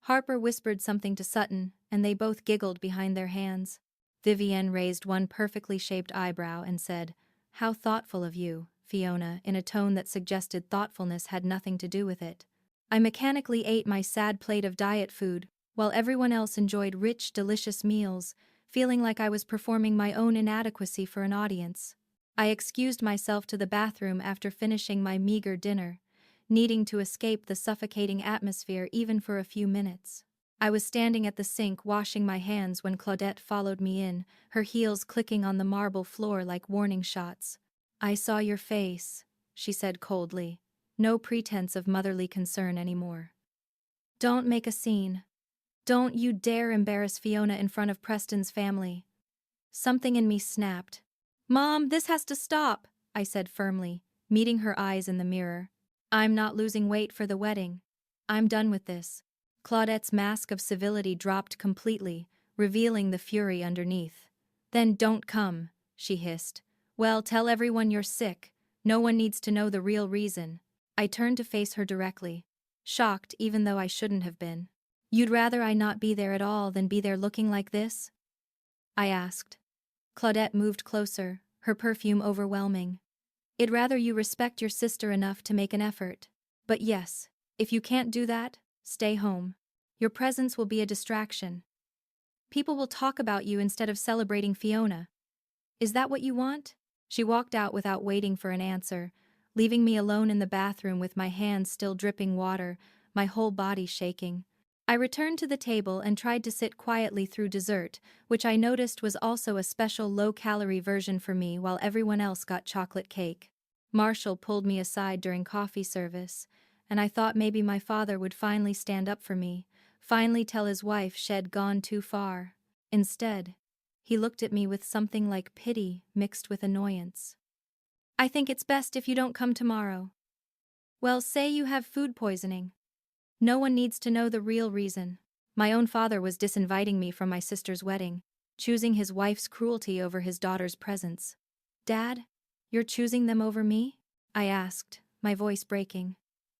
Harper whispered something to Sutton, and they both giggled behind their hands. Vivienne raised one perfectly shaped eyebrow and said, "How thoughtful of you, Fiona," in a tone that suggested thoughtfulness had nothing to do with it. I mechanically ate my sad plate of diet food, while everyone else enjoyed rich, delicious meals, feeling like I was performing my own inadequacy for an audience. I excused myself to the bathroom after finishing my meager dinner, needing to escape the suffocating atmosphere even for a few minutes. I was standing at the sink washing my hands when Claudette followed me in, her heels clicking on the marble floor like warning shots. "I saw your face," she said coldly. No pretense of motherly concern anymore. "Don't make a scene. Don't you dare embarrass Fiona in front of Preston's family." Something in me snapped. "Mom, this has to stop," I said firmly, meeting her eyes in the mirror. "I'm not losing weight for the wedding. I'm done with this." Claudette's mask of civility dropped completely, revealing the fury underneath. "Then don't come," she hissed. "Well, tell everyone you're sick. No one needs to know the real reason." I turned to face her directly, shocked even though I shouldn't have been. "You'd rather I not be there at all than be there looking like this?" I asked. Claudette moved closer, her perfume overwhelming. "I'd rather you respect your sister enough to make an effort. But yes, if you can't do that, stay home. Your presence will be a distraction. People will talk about you instead of celebrating Fiona. Is that what you want?" She walked out without waiting for an answer, leaving me alone in the bathroom with my hands still dripping water, my whole body shaking. I returned to the table and tried to sit quietly through dessert, which I noticed was also a special low-calorie version for me while everyone else got chocolate cake. Marshall pulled me aside during coffee service, and I thought maybe my father would finally stand up for me, finally tell his wife she'd gone too far. Instead, he looked at me with something like pity mixed with annoyance. "I think it's best if you don't come tomorrow." "Well, say you have food poisoning. No one needs to know the real reason." My own father was disinviting me from my sister's wedding, choosing his wife's cruelty over his daughter's presence. "Dad, you're choosing them over me?" I asked, my voice breaking.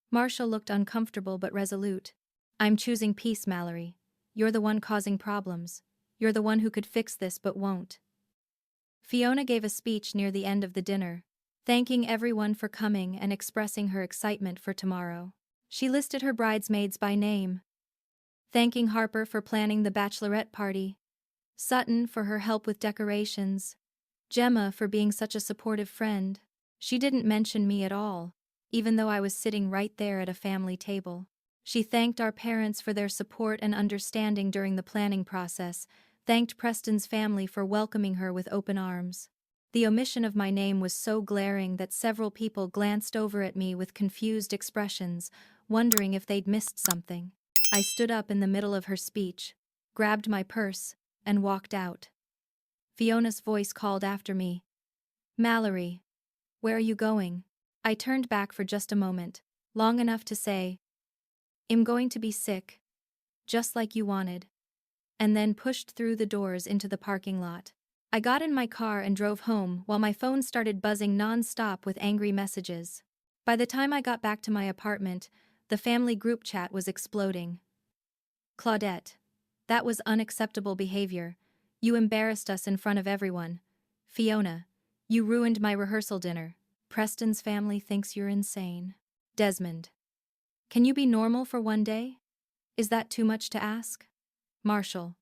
Marshall looked uncomfortable but resolute. "I'm choosing peace, Mallory. You're the one causing problems. You're the one who could fix this but won't." Fiona gave a speech near the end of the dinner, thanking everyone for coming and expressing her excitement for tomorrow. She listed her bridesmaids by name, thanking Harper for planning the bachelorette party, Sutton for her help with decorations, Gemma for being such a supportive friend. She didn't mention me at all, even though I was sitting right there at a family table. She thanked our parents for their support and understanding during the planning process, thanked Preston's family for welcoming her with open arms. The omission of my name was so glaring that several people glanced over at me with confused expressions, wondering if they'd missed something. I stood up in the middle of her speech, grabbed my purse, and walked out. Fiona's voice called after me. Mallory, where are you going? I turned back for just a moment, long enough to say, I'm going to be sick, just like you wanted, and then pushed through the doors into the parking lot. I got in my car and drove home while my phone started buzzing non-stop with angry messages. By the time I got back to my apartment, the family group chat was exploding. Claudette, that was unacceptable behavior. You embarrassed us in front of everyone. Fiona, you ruined my rehearsal dinner. Preston's family thinks you're insane. Desmond, can you be normal for one day? Is that too much to ask? Marshall,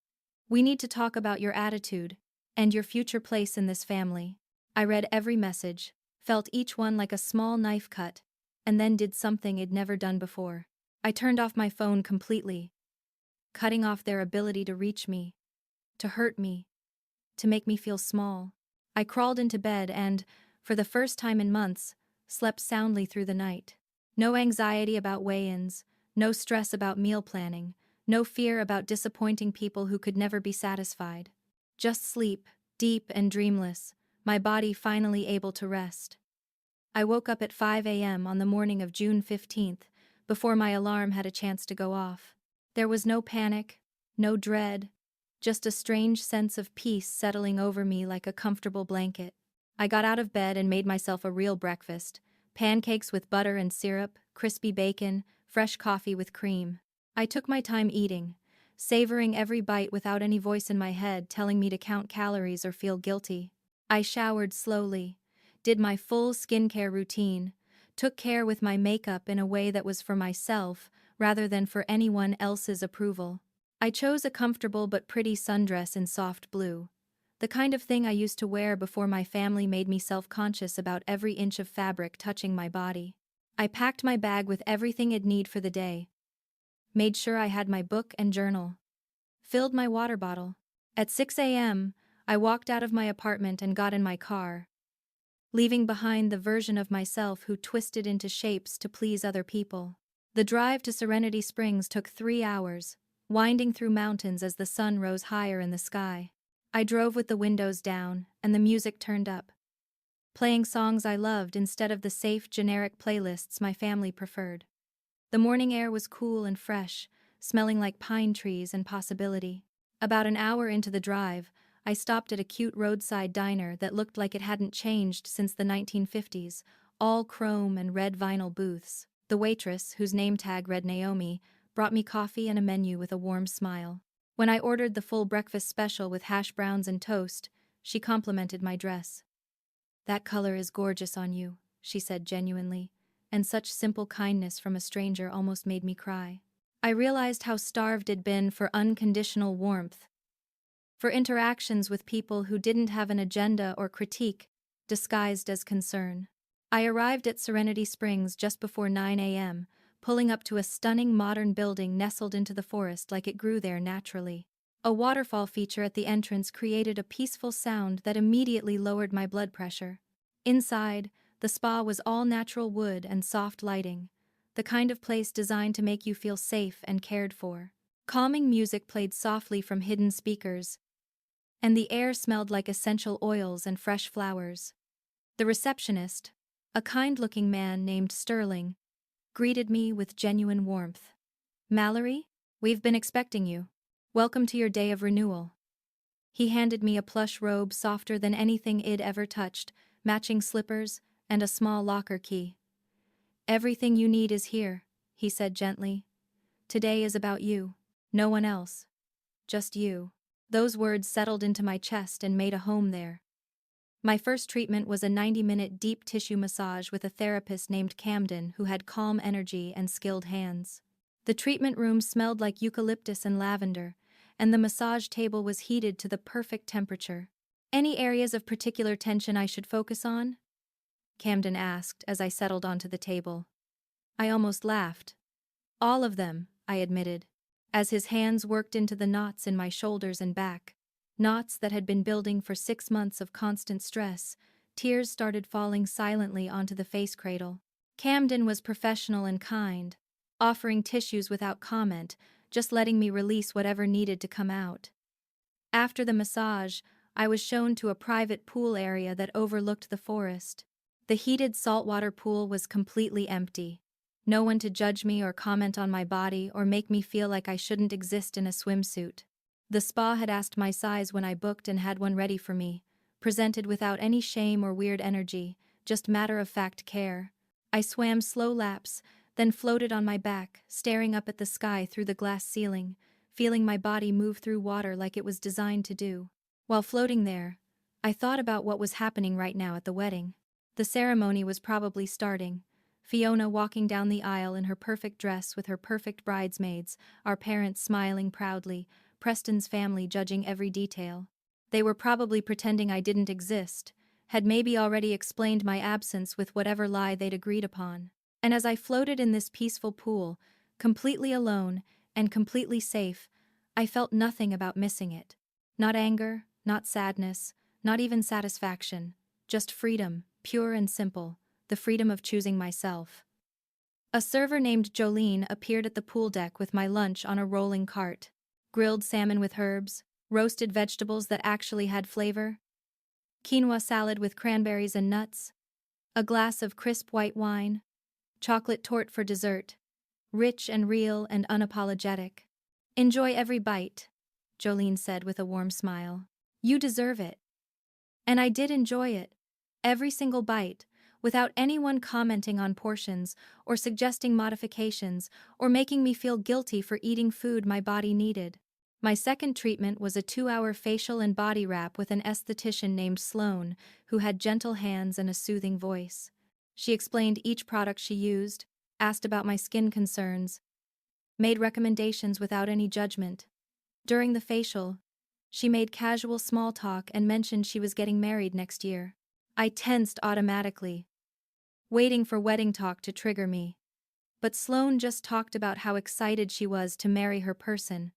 we need to talk about your attitude and your future place in this family. I read every message, felt each one like a small knife cut, and then did something I'd never done before. I turned off my phone completely, cutting off their ability to reach me, to hurt me, to make me feel small. I crawled into bed and, for the first time in months, slept soundly through the night. No anxiety about weigh-ins, no stress about meal planning, no fear about disappointing people who could never be satisfied. Just sleep, deep and dreamless, my body finally able to rest. I woke up at 5 a.m. on the morning of June 15th, before my alarm had a chance to go off. There was no panic, no dread, just a strange sense of peace settling over me like a comfortable blanket. I got out of bed and made myself a real breakfast: pancakes with butter and syrup, crispy bacon, fresh coffee with cream. I took my time eating, savoring every bite without any voice in my head telling me to count calories or feel guilty. I showered slowly, did my full skincare routine, took care with my makeup in a way that was for myself rather than for anyone else's approval. I chose a comfortable but pretty sundress in soft blue, the kind of thing I used to wear before my family made me self-conscious about every inch of fabric touching my body. I packed my bag with everything I'd need for the day, made sure I had my book and journal, filled my water bottle. At 6 a.m., I walked out of my apartment and got in my car, leaving behind the version of myself who twisted into shapes to please other people. The drive to Serenity Springs took 3 hours, winding through mountains as the sun rose higher in the sky. I drove with the windows down and the music turned up, playing songs I loved instead of the safe, generic playlists my family preferred. The morning air was cool and fresh, smelling like pine trees and possibility. About an hour into the drive, I stopped at a cute roadside diner that looked like it hadn't changed since the 1950s, all chrome and red vinyl booths. The waitress, whose name tag read Naomi, brought me coffee and a menu with a warm smile. When I ordered the full breakfast special with hash browns and toast, she complimented my dress. "That color is gorgeous on you," she said genuinely, and such simple kindness from a stranger almost made me cry. I realized how starved I'd been for unconditional warmth, for interactions with people who didn't have an agenda or critique, disguised as concern. I arrived at Serenity Springs just before 9 a.m., pulling up to a stunning modern building nestled into the forest like it grew there naturally. A waterfall feature at the entrance created a peaceful sound that immediately lowered my blood pressure. Inside, the spa was all natural wood and soft lighting, the kind of place designed to make you feel safe and cared for. Calming music played softly from hidden speakers, and the air smelled like essential oils and fresh flowers. The receptionist, a kind-looking man named Sterling, greeted me with genuine warmth. "Mallory, we've been expecting you. Welcome to your day of renewal." He handed me a plush robe softer than anything I'd ever touched, matching slippers, and a small locker key. "Everything you need is here," he said gently. "Today is about you. No one else. Just you." Those words settled into my chest and made a home there. My first treatment was a 90-minute deep tissue massage with a therapist named Camden who had calm energy and skilled hands. The treatment room smelled like eucalyptus and lavender, and the massage table was heated to the perfect temperature. "Any areas of particular tension I should focus on?" Camden asked as I settled onto the table. I almost laughed. "All of them," I admitted, as his hands worked into the knots in my shoulders and back. Knots that had been building for 6 months of constant stress. Tears started falling silently onto the face cradle. Camden was professional and kind, offering tissues without comment, just letting me release whatever needed to come out. After the massage, I was shown to a private pool area that overlooked the forest. The heated saltwater pool was completely empty. No one to judge me or comment on my body or make me feel like I shouldn't exist in a swimsuit. The spa had asked my size when I booked and had one ready for me, presented without any shame or weird energy, just matter-of-fact care. I swam slow laps, then floated on my back, staring up at the sky through the glass ceiling, feeling my body move through water like it was designed to do. While floating there, I thought about what was happening right now at the wedding. The ceremony was probably starting. Fiona walking down the aisle in her perfect dress with her perfect bridesmaids, our parents smiling proudly, Preston's family judging every detail. They were probably pretending I didn't exist, had maybe already explained my absence with whatever lie they'd agreed upon. And as I floated in this peaceful pool, completely alone and completely safe, I felt nothing about missing it. Not anger, not sadness, not even satisfaction, just freedom, pure and simple, the freedom of choosing myself. A server named Jolene appeared at the pool deck with my lunch on a rolling cart. Grilled salmon with herbs, roasted vegetables that actually had flavor, quinoa salad with cranberries and nuts, a glass of crisp white wine, chocolate torte for dessert, rich and real and unapologetic. "Enjoy every bite," Jolene said with a warm smile. "You deserve it." And I did enjoy it, every single bite, without anyone commenting on portions or suggesting modifications or making me feel guilty for eating food my body needed. My second treatment was a 2-hour facial and body wrap with an esthetician named Sloane, who had gentle hands and a soothing voice. She explained each product she used, asked about my skin concerns, made recommendations without any judgment. During the facial, she made casual small talk and mentioned she was getting married next year. I tensed automatically, waiting for wedding talk to trigger me. But Sloane just talked about how excited she was to marry her person,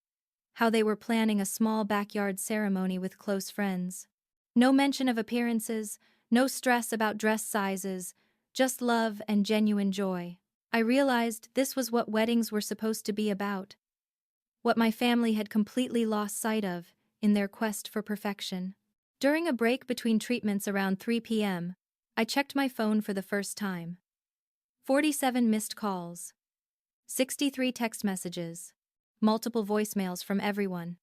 how they were planning a small backyard ceremony with close friends. No mention of appearances, no stress about dress sizes, just love and genuine joy. I realized this was what weddings were supposed to be about, what my family had completely lost sight of in their quest for perfection. During a break between treatments around 3 p.m., I checked my phone for the first time. 47 missed calls, 63 text messages, multiple voicemails from everyone.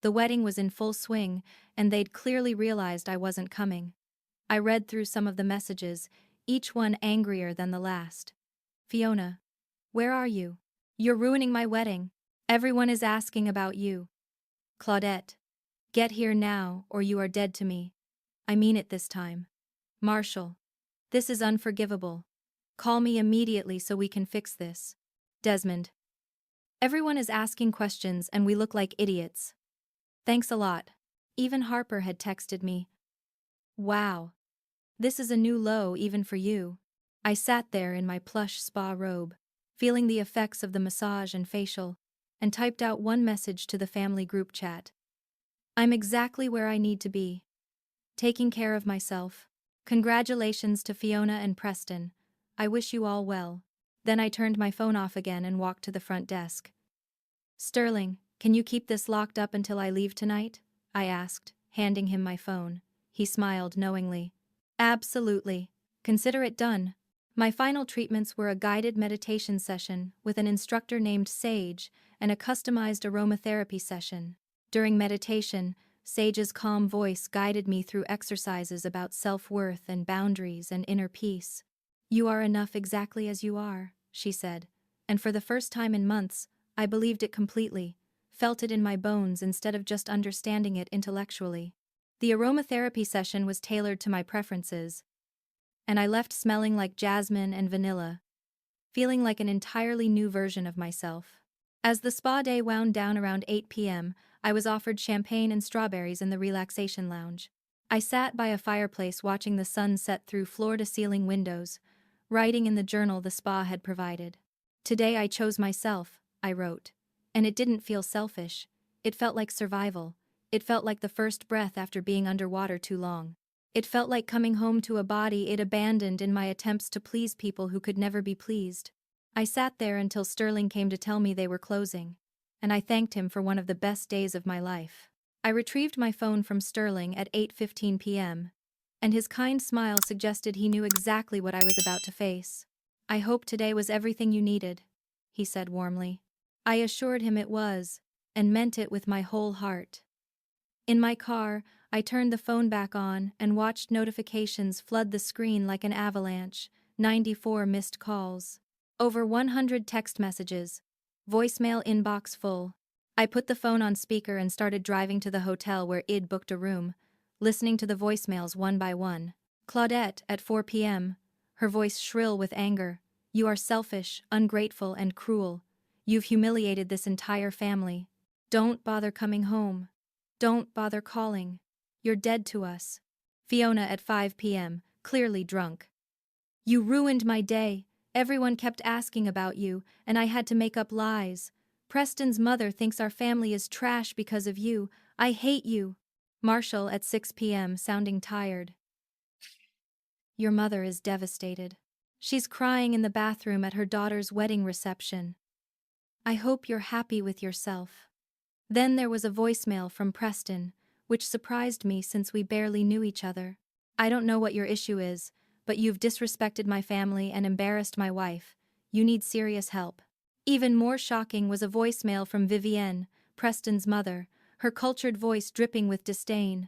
The wedding was in full swing, and they'd clearly realized I wasn't coming. I read through some of the messages, each one angrier than the last. "Fiona, where are you? You're ruining my wedding. Everyone is asking about you. Claudette, get here now or you are dead to me. I mean it this time. Marshall, this is unforgivable. Call me immediately so we can fix this. Desmond, everyone is asking questions and we look like idiots. Thanks a lot." Even Harper had texted me. "Wow. This is a new low even for you." I sat there in my plush spa robe, feeling the effects of the massage and facial, and typed out one message to the family group chat. "I'm exactly where I need to be. Taking care of myself. Congratulations to Fiona and Preston. I wish you all well." Then I turned my phone off again and walked to the front desk. "Sterling, can you keep this locked up until I leave tonight?" I asked, handing him my phone. He smiled knowingly. "Absolutely. Consider it done." My final treatments were a guided meditation session with an instructor named Sage and a customized aromatherapy session. During meditation, Sage's calm voice guided me through exercises about self-worth and boundaries and inner peace. "You are enough exactly as you are," she said, and for the first time in months, I believed it completely, felt it in my bones instead of just understanding it intellectually. The aromatherapy session was tailored to my preferences, and I left smelling like jasmine and vanilla, feeling like an entirely new version of myself. As the spa day wound down around 8 p.m., I was offered champagne and strawberries in the relaxation lounge. I sat by a fireplace watching the sun set through floor-to-ceiling windows, writing in the journal the spa had provided. "Today I chose myself," I wrote. And it didn't feel selfish. It felt like survival. It felt like the first breath after being underwater too long. It felt like coming home to a body it abandoned in my attempts to please people who could never be pleased. I sat there until Sterling came to tell me they were closing, and I thanked him for one of the best days of my life. I retrieved my phone from Sterling at 8:15 p.m., and his kind smile suggested he knew exactly what I was about to face. "I hope today was everything you needed," he said warmly. I assured him it was, and meant it with my whole heart. In my car, I turned the phone back on and watched notifications flood the screen like an avalanche. 94 missed calls. Over 100 text messages. Voicemail inbox full. I put the phone on speaker and started driving to the hotel where I'd booked a room, listening to the voicemails one by one. Claudette, at 4 p.m., her voice shrill with anger. "You are selfish, ungrateful, and cruel. You've humiliated this entire family. Don't bother coming home. Don't bother calling. You're dead to us." Fiona, at 5 p.m., clearly drunk. "You ruined my day. Everyone kept asking about you, and I had to make up lies. Preston's mother thinks our family is trash because of you. I hate you." Marshall, at 6 p.m., sounding tired. "Your mother is devastated. She's crying in the bathroom at her daughter's wedding reception. I hope you're happy with yourself." Then there was a voicemail from Preston, which surprised me since we barely knew each other. "I don't know what your issue is, but you've disrespected my family and embarrassed my wife. You need serious help." Even more shocking was a voicemail from Vivienne, Preston's mother, her cultured voice dripping with disdain.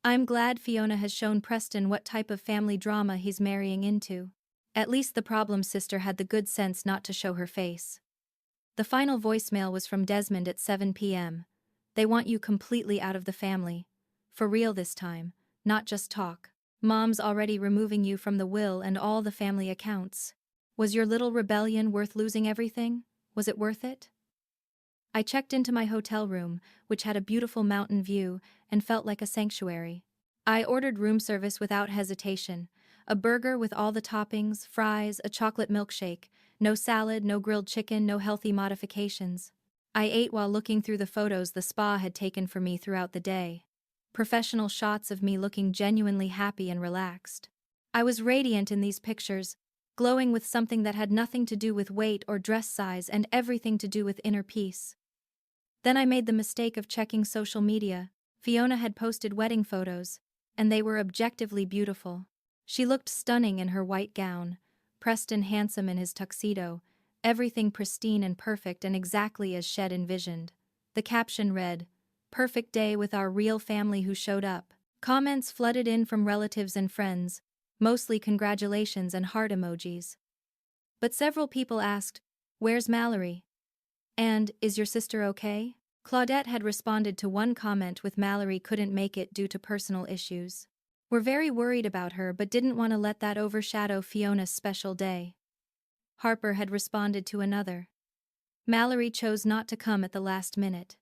"I'm glad Fiona has shown Preston what type of family drama he's marrying into. At least the problem sister had the good sense not to show her face." The final voicemail was from Desmond at 7 p.m. "They want you completely out of the family. For real this time, not just talk. Mom's already removing you from the will and all the family accounts. Was your little rebellion worth losing everything? Was it worth it?" I checked into my hotel room, which had a beautiful mountain view and felt like a sanctuary. I ordered room service without hesitation. A burger with all the toppings, fries, a chocolate milkshake. No salad, no grilled chicken, no healthy modifications. I ate while looking through the photos the spa had taken for me throughout the day. Professional shots of me looking genuinely happy and relaxed. I was radiant in these pictures, glowing with something that had nothing to do with weight or dress size and everything to do with inner peace. Then I made the mistake of checking social media. Fiona had posted wedding photos, and they were objectively beautiful. She looked stunning in her white gown, Preston handsome in his tuxedo, everything pristine and perfect and exactly as Shed envisioned. The caption read, "Perfect day with our real family who showed up." Comments flooded in from relatives and friends, mostly congratulations and heart emojis. But several people asked, "Where's Mallory?" And, "Is your sister okay?" Claudette had responded to one comment with "Mallory couldn't make it due to personal issues. We're very worried about her but didn't want to let that overshadow Fiona's special day." Harper had responded to another. "Mallory chose not to come at the last minute.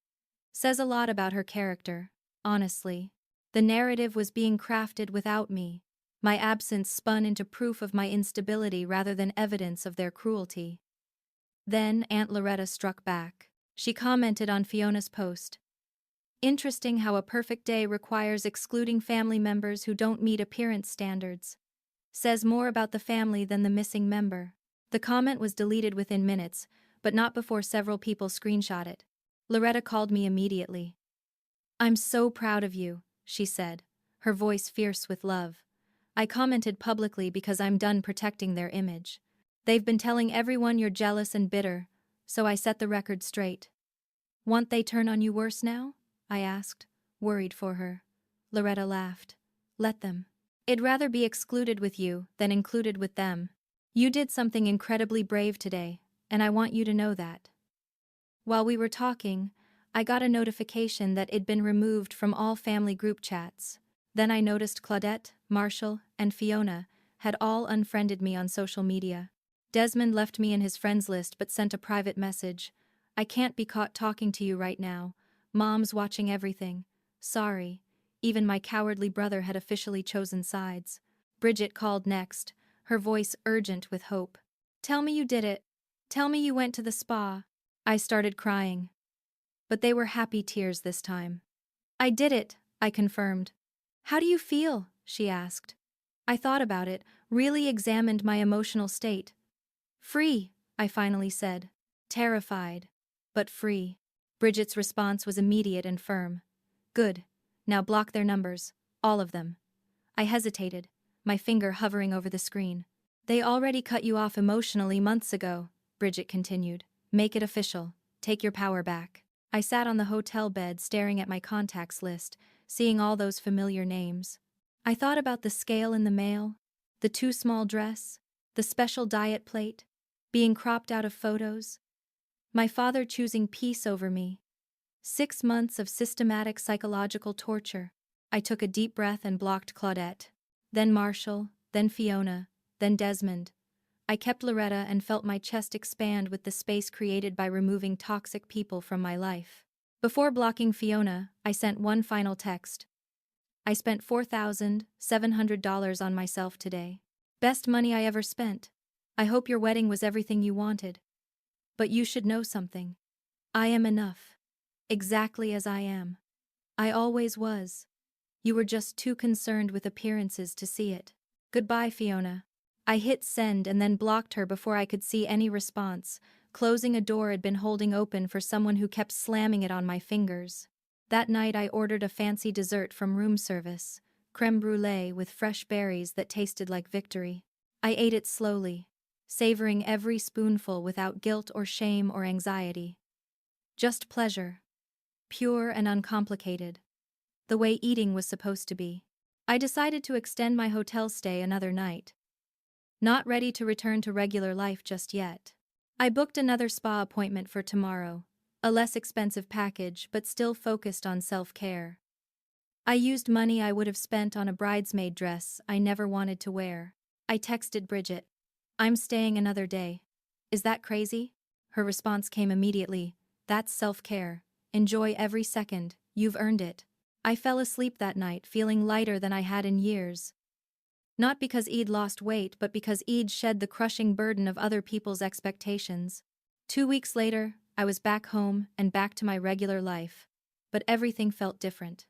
Says a lot about her character, honestly. The narrative was being crafted without me. My absence spun into proof of my instability rather than evidence of their cruelty." Then Aunt Loretta struck back. She commented on Fiona's post. "Interesting how a perfect day requires excluding family members who don't meet appearance standards. Says more about the family than the missing member." The comment was deleted within minutes, but not before several people screenshot it. Loretta called me immediately. "I'm so proud of you," she said, her voice fierce with love. "I commented publicly because I'm done protecting their image. They've been telling everyone you're jealous and bitter, so I set the record straight." "Want they turn on you worse now?" I asked, worried for her. Loretta laughed. "Let them. I'd rather be excluded with you than included with them. You did something incredibly brave today, and I want you to know that." While we were talking, I got a notification that it'd been removed from all family group chats. Then I noticed Claudette, Marshall, and Fiona had all unfriended me on social media. Desmond left me in his friends list but sent a private message. "I can't be caught talking to you right now. Mom's watching everything. Sorry." Even my cowardly brother had officially chosen sides. Bridget called next, her voice urgent with hope. "Tell me you did it. Tell me you went to the spa." I started crying. But they were happy tears this time. "I did it," I confirmed. "How do you feel?" she asked. I thought about it, really examined my emotional state. "Free," I finally said. "Terrified, but free." Bridget's response was immediate and firm. Good. Now block their numbers. All of them. I hesitated, my finger hovering over the screen. They already cut you off emotionally months ago, Bridget continued. Make it official. Take your power back. I sat on the hotel bed staring at my contacts list, seeing all those familiar names. I thought about the scale in the mail, the too small dress, the special diet plate, being cropped out of photos. My father choosing peace over me. 6 months of systematic psychological torture. I took a deep breath and blocked Claudette. Then Marshall, then Fiona, then Desmond. I kept Loretta and felt my chest expand with the space created by removing toxic people from my life. Before blocking Fiona, I sent one final text. I spent $4,700 on myself today. Best money I ever spent. I hope your wedding was everything you wanted. But you should know something. I am enough. Exactly as I am. I always was. You were just too concerned with appearances to see it. Goodbye, Fiona. I hit send and then blocked her before I could see any response, closing a door I'd been holding open for someone who kept slamming it on my fingers. That night I ordered a fancy dessert from room service, creme brulee with fresh berries that tasted like victory. I ate it slowly, savoring every spoonful without guilt or shame or anxiety. Just pleasure. Pure and uncomplicated. The way eating was supposed to be. I decided to extend my hotel stay another night. Not ready to return to regular life just yet. I booked another spa appointment for tomorrow, a less expensive package but still focused on self-care. I used money I would have spent on a bridesmaid dress I never wanted to wear. I texted Bridget. I'm staying another day. Is that crazy? Her response came immediately. That's self-care. Enjoy every second. You've earned it. I fell asleep that night feeling lighter than I had in years. Not because Eid lost weight, but because Eid shed the crushing burden of other people's expectations. 2 weeks later, I was back home and back to my regular life. But everything felt different.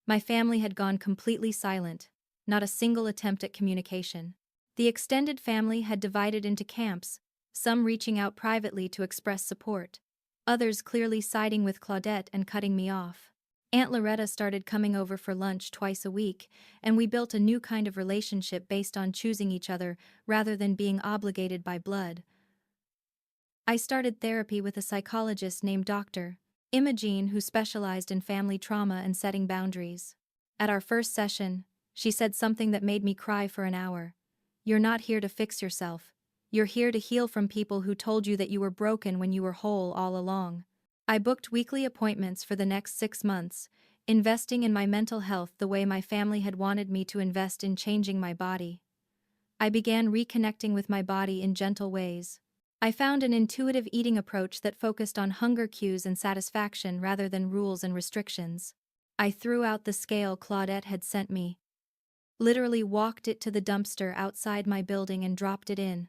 My family had gone completely silent, not a single attempt at communication. The extended family had divided into camps, some reaching out privately to express support, others clearly siding with Claudette and cutting me off. Aunt Loretta started coming over for lunch twice a week, and we built a new kind of relationship based on choosing each other rather than being obligated by blood. I started therapy with a psychologist named Dr. Imogene who specialized in family trauma and setting boundaries. At our first session, she said something that made me cry for an hour. You're not here to fix yourself. You're here to heal from people who told you that you were broken when you were whole all along. I booked weekly appointments for the next 6 months, investing in my mental health the way my family had wanted me to invest in changing my body. I began reconnecting with my body in gentle ways. I found an intuitive eating approach that focused on hunger cues and satisfaction rather than rules and restrictions. I threw out the scale Claudette had sent me. Literally walked it to the dumpster outside my building and dropped it in.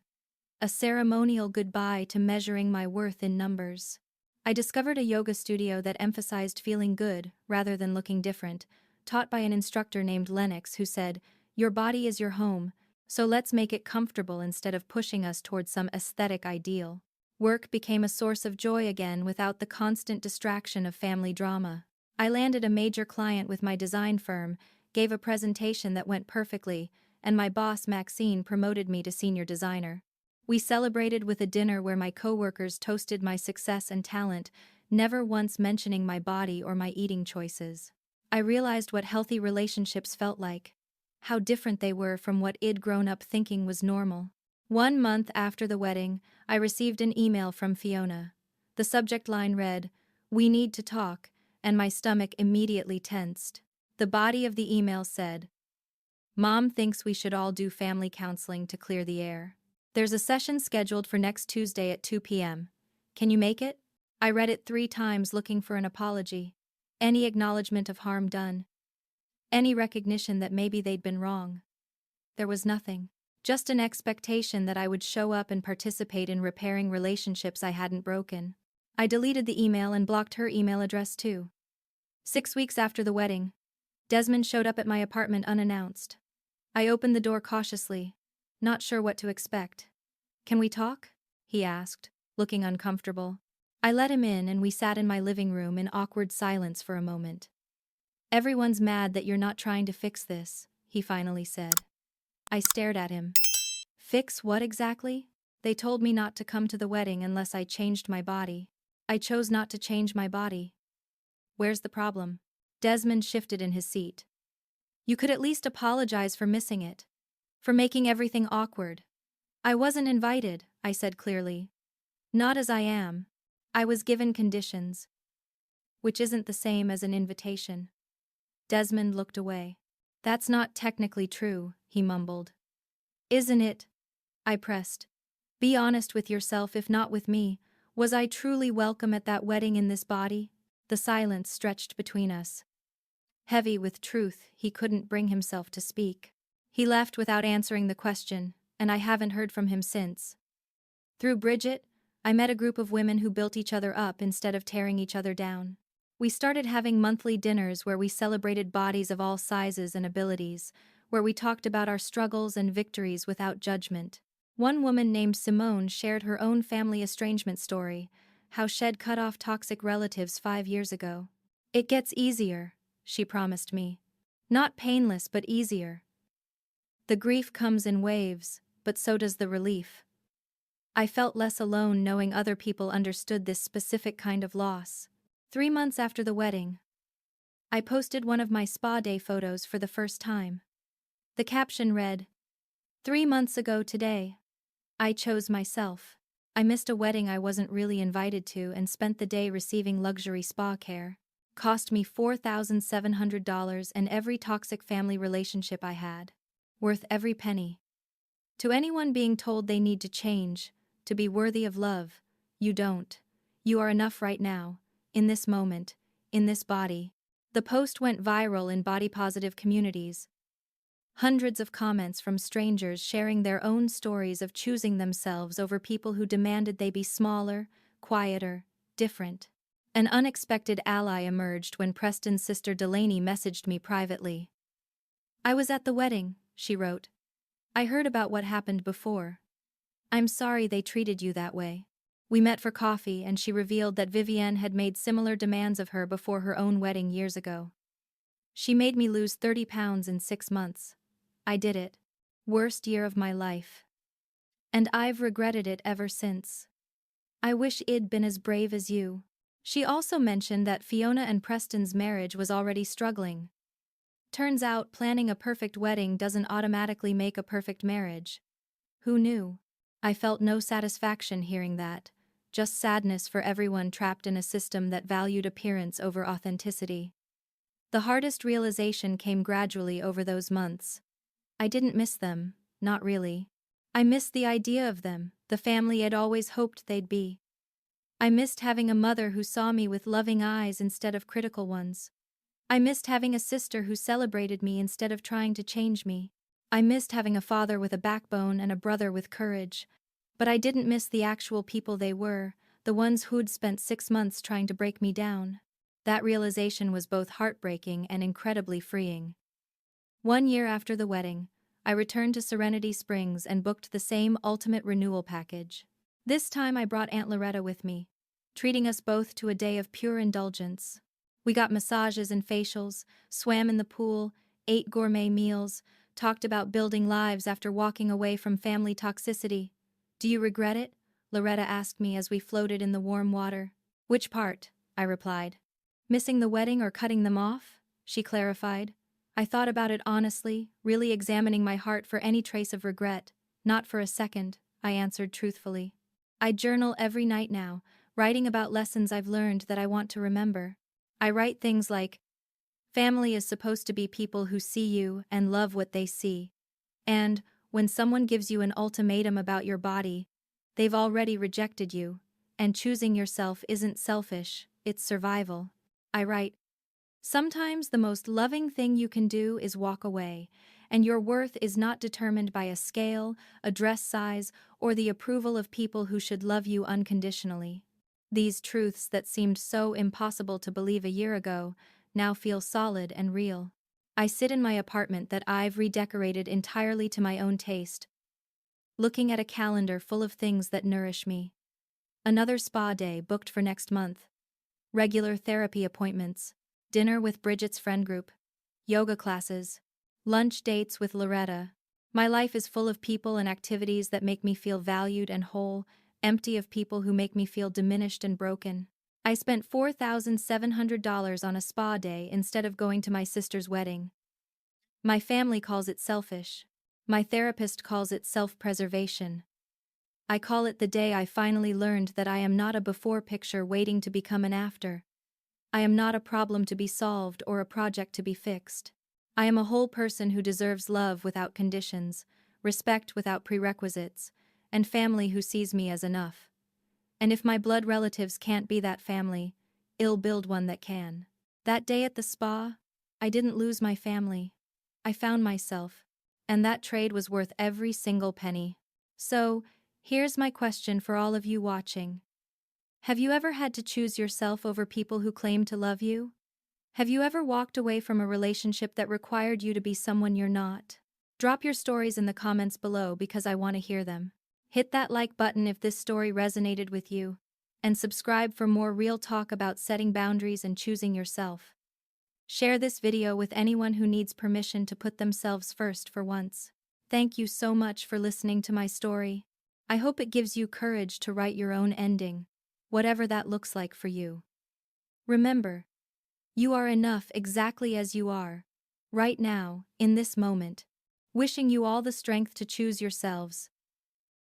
A ceremonial goodbye to measuring my worth in numbers. I discovered a yoga studio that emphasized feeling good rather than looking different, taught by an instructor named Lennox who said, "Your body is your home, so let's make it comfortable instead of pushing us towards some aesthetic ideal." Work became a source of joy again without the constant distraction of family drama. I landed a major client with my design firm, gave a presentation that went perfectly, and my boss Maxine promoted me to senior designer. We celebrated with a dinner where my coworkers toasted my success and talent, never once mentioning my body or my eating choices. I realized what healthy relationships felt like. How different they were from what I'd grown up thinking was normal. 1 month after the wedding, I received an email from Fiona. The subject line read, "We need to talk," and my stomach immediately tensed. The body of the email said, "Mom thinks we should all do family counseling to clear the air. There's a session scheduled for next Tuesday at 2 p.m. Can you make it?" I read it 3 times looking for an apology. Any acknowledgement of harm done. Any recognition that maybe they'd been wrong. There was nothing. Just an expectation that I would show up and participate in repairing relationships I hadn't broken. I deleted the email and blocked her email address too. 6 weeks after the wedding, Desmond showed up at my apartment unannounced. I opened the door cautiously, not sure what to expect. "Can we talk?" he asked, looking uncomfortable. I let him in and we sat in my living room in awkward silence for a moment. Everyone's mad that you're not trying to fix this, he finally said. I stared at him. Fix what exactly? They told me not to come to the wedding unless I changed my body. I chose not to change my body. Where's the problem? Desmond shifted in his seat. You could at least apologize for missing it. For making everything awkward. I wasn't invited, I said clearly. Not as I am. I was given conditions. Which isn't the same as an invitation. Desmond looked away. That's not technically true, he mumbled. Isn't it? I pressed. Be honest with yourself, if not with me. Was I truly welcome at that wedding in this body? The silence stretched between us. Heavy with truth, he couldn't bring himself to speak. He left without answering the question, and I haven't heard from him since. Through Bridget, I met a group of women who built each other up instead of tearing each other down. We started having monthly dinners where we celebrated bodies of all sizes and abilities, where we talked about our struggles and victories without judgment. One woman named Simone shared her own family estrangement story, how she'd cut off toxic relatives 5 years ago. It gets easier, she promised me. Not painless, but easier. The grief comes in waves, but so does the relief. I felt less alone knowing other people understood this specific kind of loss. 3 months after the wedding, I posted one of my spa day photos for the first time. The caption read, 3 months ago today, I chose myself. I missed a wedding I wasn't really invited to and spent the day receiving luxury spa care. Cost me $4,700 and every toxic family relationship I had. Worth every penny. To anyone being told they need to change, to be worthy of love, you don't. You are enough right now, in this moment, in this body. The post went viral in body-positive communities. Hundreds of comments from strangers sharing their own stories of choosing themselves over people who demanded they be smaller, quieter, different. An unexpected ally emerged when Preston's sister Delaney messaged me privately. I was at the wedding, she wrote. I heard about what happened before. I'm sorry they treated you that way. We met for coffee and she revealed that Vivienne had made similar demands of her before her own wedding years ago. She made me lose 30 pounds in 6 months. I did it. Worst year of my life. And I've regretted it ever since. I wish I'd been as brave as you. She also mentioned that Fiona and Preston's marriage was already struggling. Turns out planning a perfect wedding doesn't automatically make a perfect marriage. Who knew? I felt no satisfaction hearing that, just sadness for everyone trapped in a system that valued appearance over authenticity. The hardest realization came gradually over those months. I didn't miss them, not really. I missed the idea of them, the family I'd always hoped they'd be. I missed having a mother who saw me with loving eyes instead of critical ones. I missed having a sister who celebrated me instead of trying to change me. I missed having a father with a backbone and a brother with courage. But I didn't miss the actual people they were, the ones who'd spent 6 months trying to break me down. That realization was both heartbreaking and incredibly freeing. 1 year after the wedding, I returned to Serenity Springs and booked the same ultimate renewal package. This time I brought Aunt Loretta with me, treating us both to a day of pure indulgence. We got massages and facials, swam in the pool, ate gourmet meals, talked about building lives after walking away from family toxicity. Do you regret it? Loretta asked me as we floated in the warm water. Which part? I replied. Missing the wedding or cutting them off? She clarified. I thought about it honestly, really examining my heart for any trace of regret. Not for a second, I answered truthfully. I journal every night now, writing about lessons I've learned that I want to remember. I write things like, family is supposed to be people who see you and love what they see. And, when someone gives you an ultimatum about your body, they've already rejected you, and choosing yourself isn't selfish, it's survival. I write, sometimes the most loving thing you can do is walk away, and your worth is not determined by a scale, a dress size, or the approval of people who should love you unconditionally. These truths that seemed so impossible to believe a year ago now feel solid and real. I sit in my apartment that I've redecorated entirely to my own taste, looking at a calendar full of things that nourish me. Another spa day booked for next month. Regular therapy appointments. dinner with Bridget's friend group, yoga classes, lunch dates with Loretta. My life is full of people and activities that make me feel valued and whole, empty of people who make me feel diminished and broken. I spent $4,700 on a spa day instead of going to my sister's wedding. My family calls it selfish. My therapist calls it self-preservation. I call it the day I finally learned that I am not a before picture waiting to become an after. I am not a problem to be solved or a project to be fixed. I am a whole person who deserves love without conditions, respect without prerequisites, and family who sees me as enough. And if my blood relatives can't be that family, I'll build one that can. That day at the spa, I didn't lose my family. I found myself, and that trade was worth every single penny. So, here's my question for all of you watching. Have you ever had to choose yourself over people who claim to love you? Have you ever walked away from a relationship that required you to be someone you're not? Drop your stories in the comments below because I want to hear them. Hit that like button if this story resonated with you, and subscribe for more real talk about setting boundaries and choosing yourself. Share this video with anyone who needs permission to put themselves first for once. Thank you so much for listening to my story. I hope it gives you courage to write your own ending, whatever that looks like for you. Remember, you are enough exactly as you are, right now, in this moment. Wishing you all the strength to choose yourselves,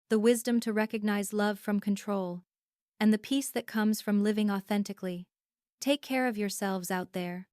the wisdom to recognize love from control, and the peace that comes from living authentically. Take care of yourselves out there.